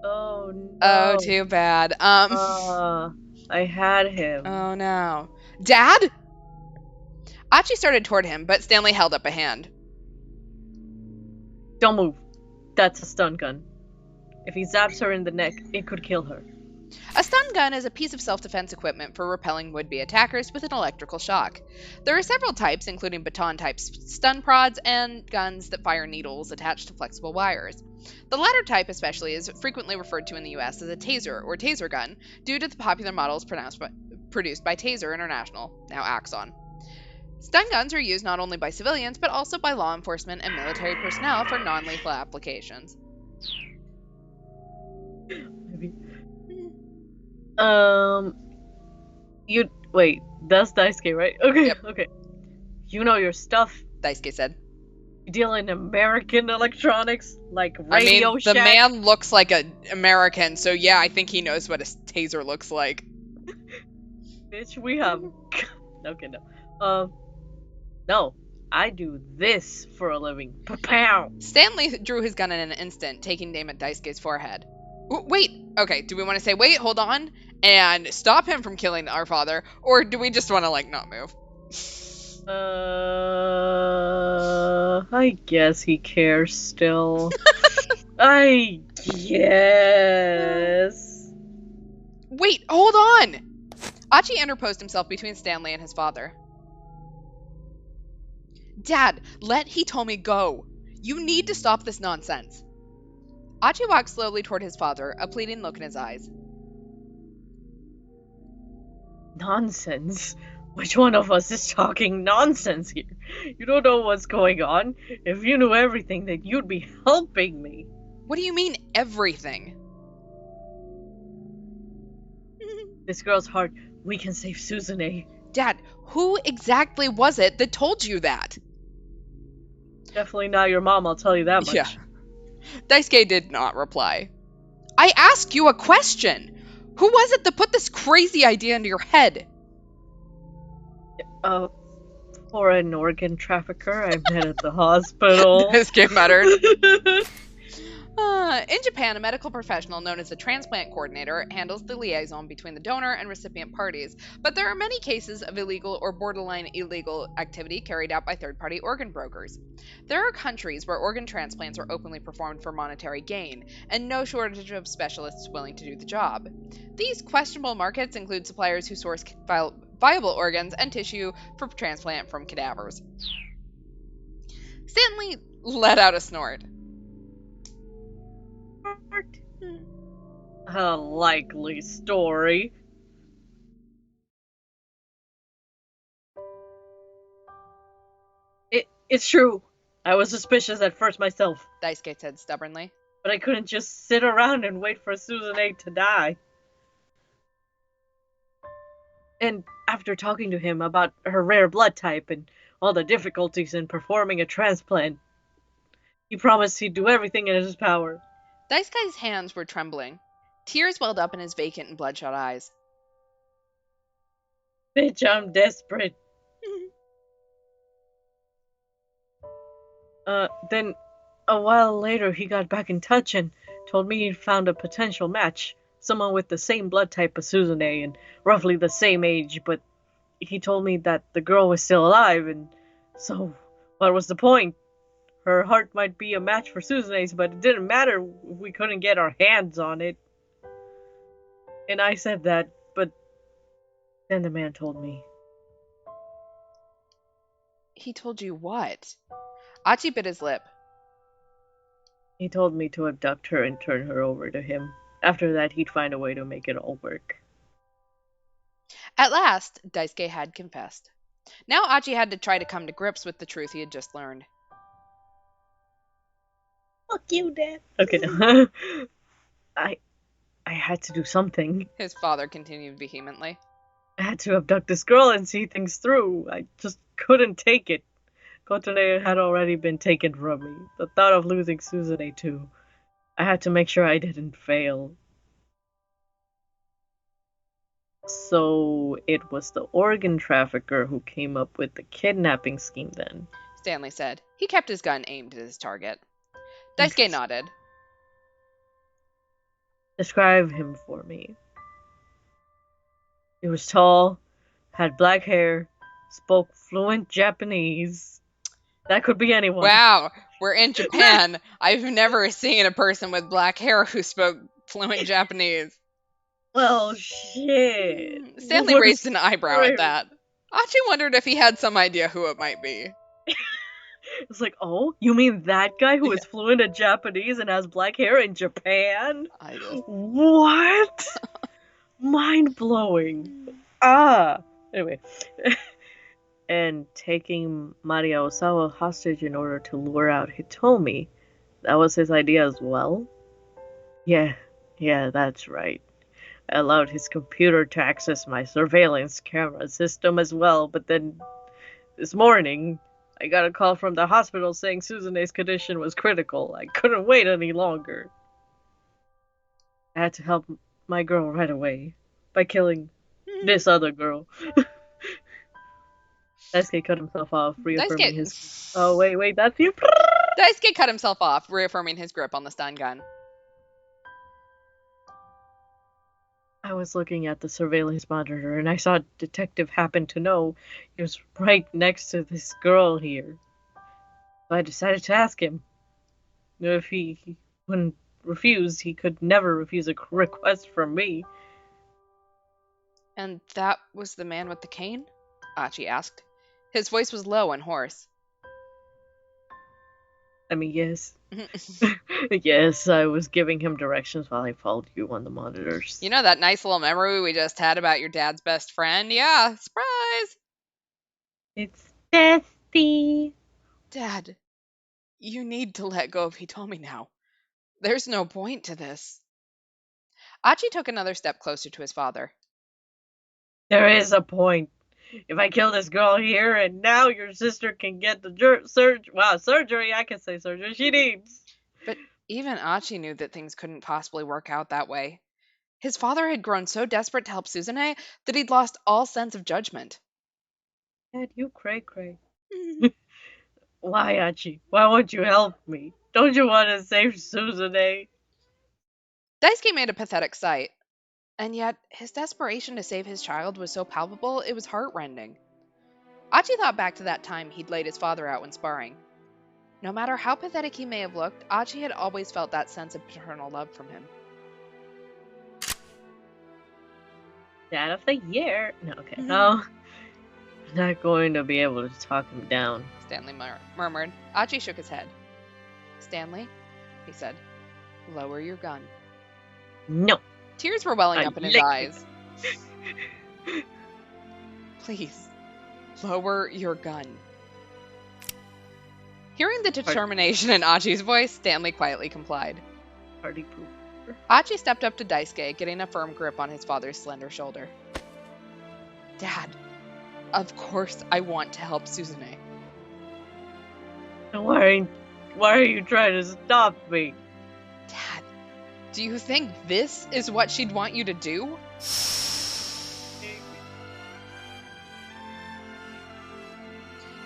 [SPEAKER 2] Oh no.
[SPEAKER 1] Oh, too bad.
[SPEAKER 2] I had him.
[SPEAKER 1] Oh no. Dad? Achi started toward him, but Stanley held up a hand.
[SPEAKER 2] Don't move. That's a stun gun. If he zaps her in the neck, it could kill her.
[SPEAKER 1] A stun gun is a piece of self-defense equipment for repelling would-be attackers with an electrical shock. There are several types, including baton-type stun prods and guns that fire needles attached to flexible wires. The latter type especially is frequently referred to in the US as a taser or taser gun due to the popular models produced by Taser International, now Axon. Stun guns are used not only by civilians, but also by law enforcement and military personnel for non-lethal applications.
[SPEAKER 2] Maybe. Wait, that's Daisuke, right? Okay,
[SPEAKER 1] Yep.
[SPEAKER 2] Okay. You know your stuff.
[SPEAKER 1] Daisuke said.
[SPEAKER 2] You deal in American electronics, like Radio Shack.
[SPEAKER 1] The man looks like an American, so yeah, I think he knows what a taser looks like.
[SPEAKER 2] Bitch, we have... Okay, no. No, I do this for a living. Pa-pow!
[SPEAKER 1] Stanley drew his gun in an instant, taking aim at Daisuke's forehead. Wait, okay, do we want to say, wait, hold on, and stop him from killing our father, or do we just want to, like, not move?
[SPEAKER 2] I guess he cares still. I guess.
[SPEAKER 1] Wait, hold on! Achi interposed himself between Stanley and his father. Dad, let Hitomi go. You need to stop this nonsense. Achi walked slowly toward his father, a pleading look in his eyes.
[SPEAKER 2] Nonsense? Which one of us is talking nonsense here? You don't know what's going on. If you knew everything, then you'd be helping me.
[SPEAKER 1] What do you mean, everything?
[SPEAKER 2] This girl's heart, we can save Suzune.
[SPEAKER 1] Dad, who exactly was it that told you that?
[SPEAKER 2] Definitely not your mom, I'll tell you that much.
[SPEAKER 1] Yeah. Daisuke did not reply. I asked you a question. Who was it that put this crazy idea into your head?
[SPEAKER 2] For an organ trafficker I met at the hospital.
[SPEAKER 1] Daisuke muttered. In Japan, a medical professional known as a transplant coordinator handles the liaison between the donor and recipient parties, but there are many cases of illegal or borderline illegal activity carried out by third-party organ brokers. There are countries where organ transplants are openly performed for monetary gain, and no shortage of specialists willing to do the job. These questionable markets include suppliers who source viable organs and tissue for transplant from cadavers. Stanley let out a snort.
[SPEAKER 2] A likely story. It's true. I was suspicious at first myself.
[SPEAKER 1] Daisuke said stubbornly.
[SPEAKER 2] But I couldn't just sit around and wait for Suzune to die. And after talking to him about her rare blood type and all the difficulties in performing a transplant, he promised he'd do everything in his power.
[SPEAKER 1] Daisuke's hands were trembling. Tears welled up in his vacant and bloodshot eyes.
[SPEAKER 2] Bitch, I'm desperate. Then, a while later, he got back in touch and told me he'd found a potential match. Someone with the same blood type as Suzune and roughly the same age, but he told me that the girl was still alive, and so, what was the point? Her heart might be a match for Suzune's, but it didn't matter if we couldn't get our hands on it. And I said that, but then the man told me.
[SPEAKER 1] He told you what? Achi bit his lip.
[SPEAKER 2] He told me to abduct her and turn her over to him. After that, he'd find a way to make it all work.
[SPEAKER 1] At last, Daisuke had confessed. Now Achi had to try to come to grips with the truth he had just learned.
[SPEAKER 2] Fuck you, Dad. Okay, no. I had to do something.
[SPEAKER 1] His father continued vehemently.
[SPEAKER 2] I had to abduct this girl and see things through. I just couldn't take it. Kotone had already been taken from me. The thought of losing Suzune too. I had to make sure I didn't fail. So it was the organ trafficker who came up with the kidnapping scheme then?
[SPEAKER 1] Stanley said. He kept his gun aimed at his target. Daisuke nodded.
[SPEAKER 2] Describe him for me. He was tall, had black hair, spoke fluent Japanese. That could be anyone.
[SPEAKER 1] Wow, we're in Japan. I've never seen a person with black hair who spoke fluent Japanese.
[SPEAKER 2] Well, shit.
[SPEAKER 1] Stanley raised an eyebrow at that. Achi wondered if he had some idea who it might be.
[SPEAKER 2] It's like, oh, you mean that guy who is fluent in Japanese and has black hair in Japan? What? Mind blowing. Anyway. And taking Maria Osawa hostage in order to lure out Hitomi. That was his idea as well? Yeah, that's right. I allowed his computer to access my surveillance camera system as well, but then this morning, I got a call from the hospital saying Suzune's condition was critical. I couldn't wait any longer. I had to help my girl right away by killing this other girl. Daisuke cut himself off, reaffirming his... Oh, wait, that's you?
[SPEAKER 1] Daisuke cut himself off, reaffirming his grip on the stun gun.
[SPEAKER 2] I was looking at the surveillance monitor, and I saw a detective happen to know he was right next to this girl here. So I decided to ask him. If he wouldn't refuse, he could never refuse a request from me.
[SPEAKER 1] And that was the man with the cane? Achi asked. His voice was low and hoarse.
[SPEAKER 2] I mean, yes. Yes, I was giving him directions while I followed you on the monitors.
[SPEAKER 1] You know that nice little memory we just had about your dad's best friend? Yeah, surprise!
[SPEAKER 2] It's testy.
[SPEAKER 1] Dad, you need to let go of Hitomi now. There's no point to this. Achi took another step closer to his father.
[SPEAKER 2] There is a point. If I kill this girl here and now your sister can get the surgery, I can say surgery she needs.
[SPEAKER 1] But even Achi knew that things couldn't possibly work out that way. His father had grown so desperate to help Suzune that he'd lost all sense of judgment.
[SPEAKER 2] Dad, you cray. Why, Achi? Why won't you help me? Don't you want to save Suzune?
[SPEAKER 1] Daisuke made a pathetic sight, and yet his desperation to save his child was so palpable it was heartrending. Achi thought back to that time he'd laid his father out when sparring. No matter how pathetic he may have looked, Achi had always felt that sense of paternal love from him.
[SPEAKER 2] Dad of the year. No, okay. No. I'm not going to be able to talk him down.
[SPEAKER 1] Stanley murmured. Achi shook his head. Stanley, he said, lower your gun.
[SPEAKER 2] No.
[SPEAKER 1] Tears were welling up in his eyes. Please, lower your gun. Hearing the determination in Achi's voice, Stanley quietly complied.
[SPEAKER 2] Party pooper.
[SPEAKER 1] Achi stepped up to Daisuke, getting a firm grip on his father's slender shoulder. Dad, of course I want to help Suzune.
[SPEAKER 2] Why are you trying to stop me?
[SPEAKER 1] Dad, do you think this is what she'd want you to do?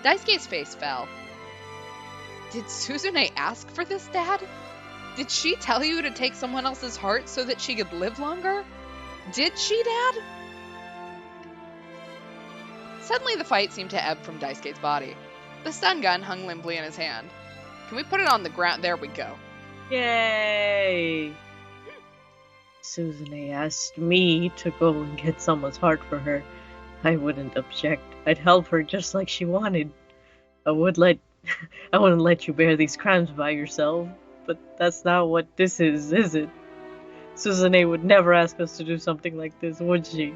[SPEAKER 1] Daisuke's face fell. Did Suzune ask for this, Dad? Did she tell you to take someone else's heart so that she could live longer? Did she, Dad? Suddenly the fight seemed to ebb from Daisuke's body. The stun gun hung limply in his hand. Can we put it on the ground? There we go.
[SPEAKER 2] Yay! Suzune asked me to go and get someone's heart for her. I wouldn't object. I'd help her just like she wanted. I wouldn't let you bear these crimes by yourself. But that's not what this is it? Suzune would never ask us to do something like this, would she?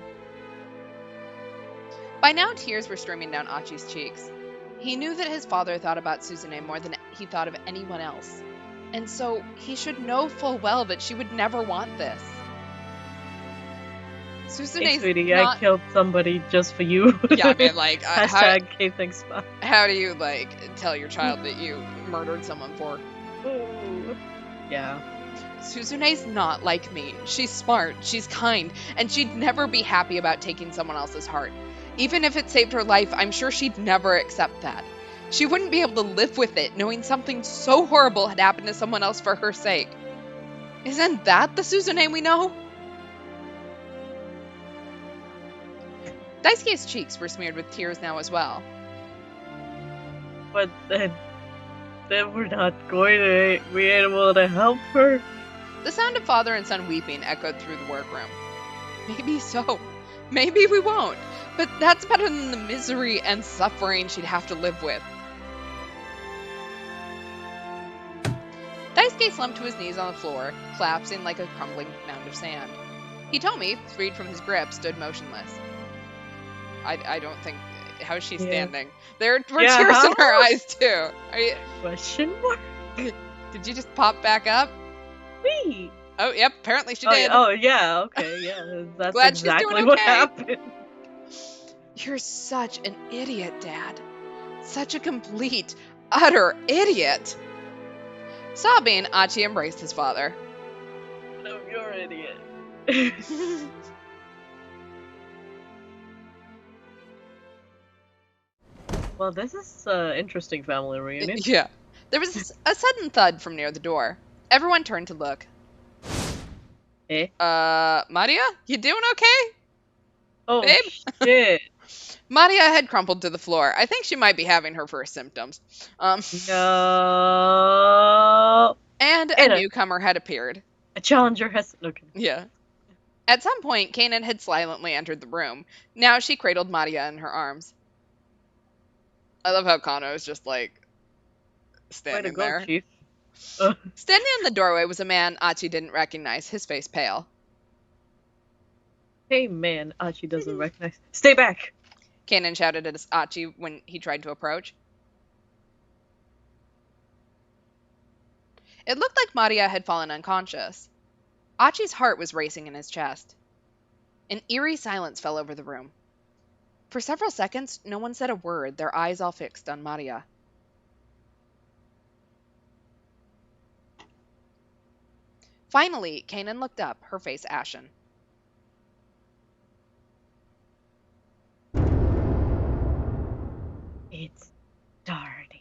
[SPEAKER 1] By now, tears were streaming down Achi's cheeks. He knew that his father thought about Suzune more than he thought of anyone else. And so, he should know full well that she would never want this.
[SPEAKER 2] Hey, sweetie, I killed somebody just for you.
[SPEAKER 1] Yeah, I mean, like...
[SPEAKER 2] Hashtag K-Thanks Spot.
[SPEAKER 1] How do you, like, tell your child that you murdered someone for?
[SPEAKER 2] Ooh. Yeah.
[SPEAKER 1] Suzune's not like me. She's smart, she's kind, and she'd never be happy about taking someone else's heart. Even if it saved her life, I'm sure she'd never accept that. She wouldn't be able to live with it, knowing something so horrible had happened to someone else for her sake. Isn't that the Suzune we know? Daisuke's cheeks were smeared with tears now as well.
[SPEAKER 2] But then we're not going to be able to help her?
[SPEAKER 1] The sound of father and son weeping echoed through the workroom. Maybe so. Maybe we won't. But that's better than the misery and suffering she'd have to live with. Daisuke slumped to his knees on the floor, collapsing like a crumbling mound of sand. Hitomi, freed from his grip, stood motionless. I don't think... How's she standing? There were tears in her eyes, too. Are you...
[SPEAKER 2] Question mark?
[SPEAKER 1] Did you just pop back up?
[SPEAKER 2] Wee!
[SPEAKER 1] Oh, yep, apparently she did.
[SPEAKER 2] Oh, yeah, okay, yeah. That's
[SPEAKER 1] Glad
[SPEAKER 2] exactly
[SPEAKER 1] she's doing
[SPEAKER 2] what
[SPEAKER 1] okay.
[SPEAKER 2] happened.
[SPEAKER 1] You're such an idiot, Dad. Such a complete, utter idiot. Sobbing, Achi embraced his father.
[SPEAKER 2] No, you're an idiot. Well, this is an interesting family reunion.
[SPEAKER 1] Yeah. There was a sudden thud from near the door. Everyone turned to look. Maria? You doing okay?
[SPEAKER 2] Oh,
[SPEAKER 1] babe?
[SPEAKER 2] Shit.
[SPEAKER 1] Maria had crumpled to the floor. I think she might be having her first symptoms.
[SPEAKER 2] No.
[SPEAKER 1] And a newcomer had appeared.
[SPEAKER 2] A challenger has... Okay.
[SPEAKER 1] Yeah. At some point, Kanan had silently entered the room. Now she cradled Maria in her arms. I love how Kano is just, like, standing there.
[SPEAKER 2] Chief.
[SPEAKER 1] Standing in the doorway was a man Achi didn't recognize, his face pale.
[SPEAKER 2] Hey, man, Achi doesn't recognize. Stay back!
[SPEAKER 1] Kanan shouted at Achi when he tried to approach. It looked like Maria had fallen unconscious. Achi's heart was racing in his chest. An eerie silence fell over the room. For several seconds, no one said a word, their eyes all fixed on Maria. Finally, Kanan looked up, her face ashen.
[SPEAKER 2] It's starting.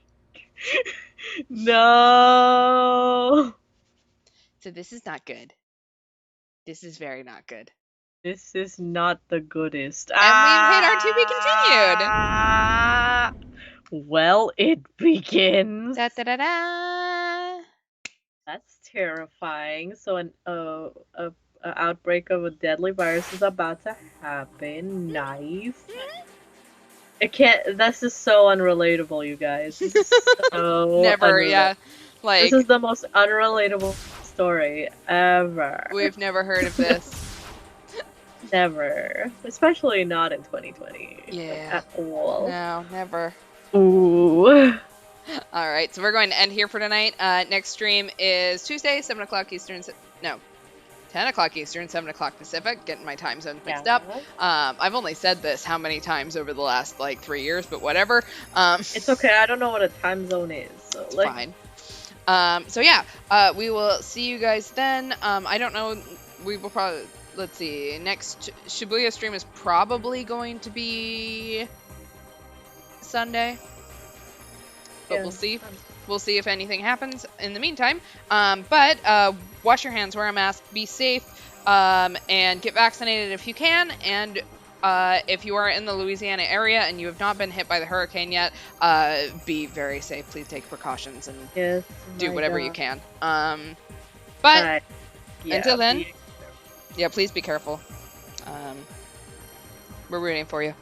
[SPEAKER 2] No!
[SPEAKER 1] So this is not good. This is very not good.
[SPEAKER 2] This is not the goodest.
[SPEAKER 1] And we've hit our to be continued.
[SPEAKER 2] Well, it begins.
[SPEAKER 1] Da, da, da, da.
[SPEAKER 2] That's terrifying. So an outbreak of a deadly virus is about to happen. Nice. It can't. This is so unrelatable, you guys. This is so
[SPEAKER 1] Never, yeah. Like,
[SPEAKER 2] this is the most unrelatable story ever.
[SPEAKER 1] we've never heard of this.
[SPEAKER 2] Never. Especially not in 2020.
[SPEAKER 1] Yeah.
[SPEAKER 2] At all.
[SPEAKER 1] No, never.
[SPEAKER 2] Ooh.
[SPEAKER 1] All right, so we're going to end here for tonight. Next stream is Tuesday, 7 o'clock Eastern. No, 10 o'clock Eastern, 7 o'clock Pacific. Getting my time zones mixed up. I've only said this how many times over the last, 3 years, but whatever.
[SPEAKER 2] It's okay. I don't know what a time zone is. So,
[SPEAKER 1] It's fine. So yeah, we will see you guys then. I don't know. We will probably, let's see. Next Shibuya stream is probably going to be Sunday. But we'll see. We'll see if anything happens in the meantime. But wash your hands, wear a mask, be safe, and get vaccinated if you can. And if you are in the Louisiana area and you have not been hit by the hurricane yet, be very safe. Please take precautions and do whatever you can. But until then, yeah, please be careful. We're rooting for you.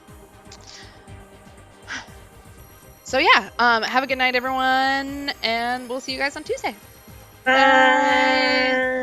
[SPEAKER 1] So yeah, have a good night, everyone, and we'll see you guys on Tuesday.
[SPEAKER 2] Bye.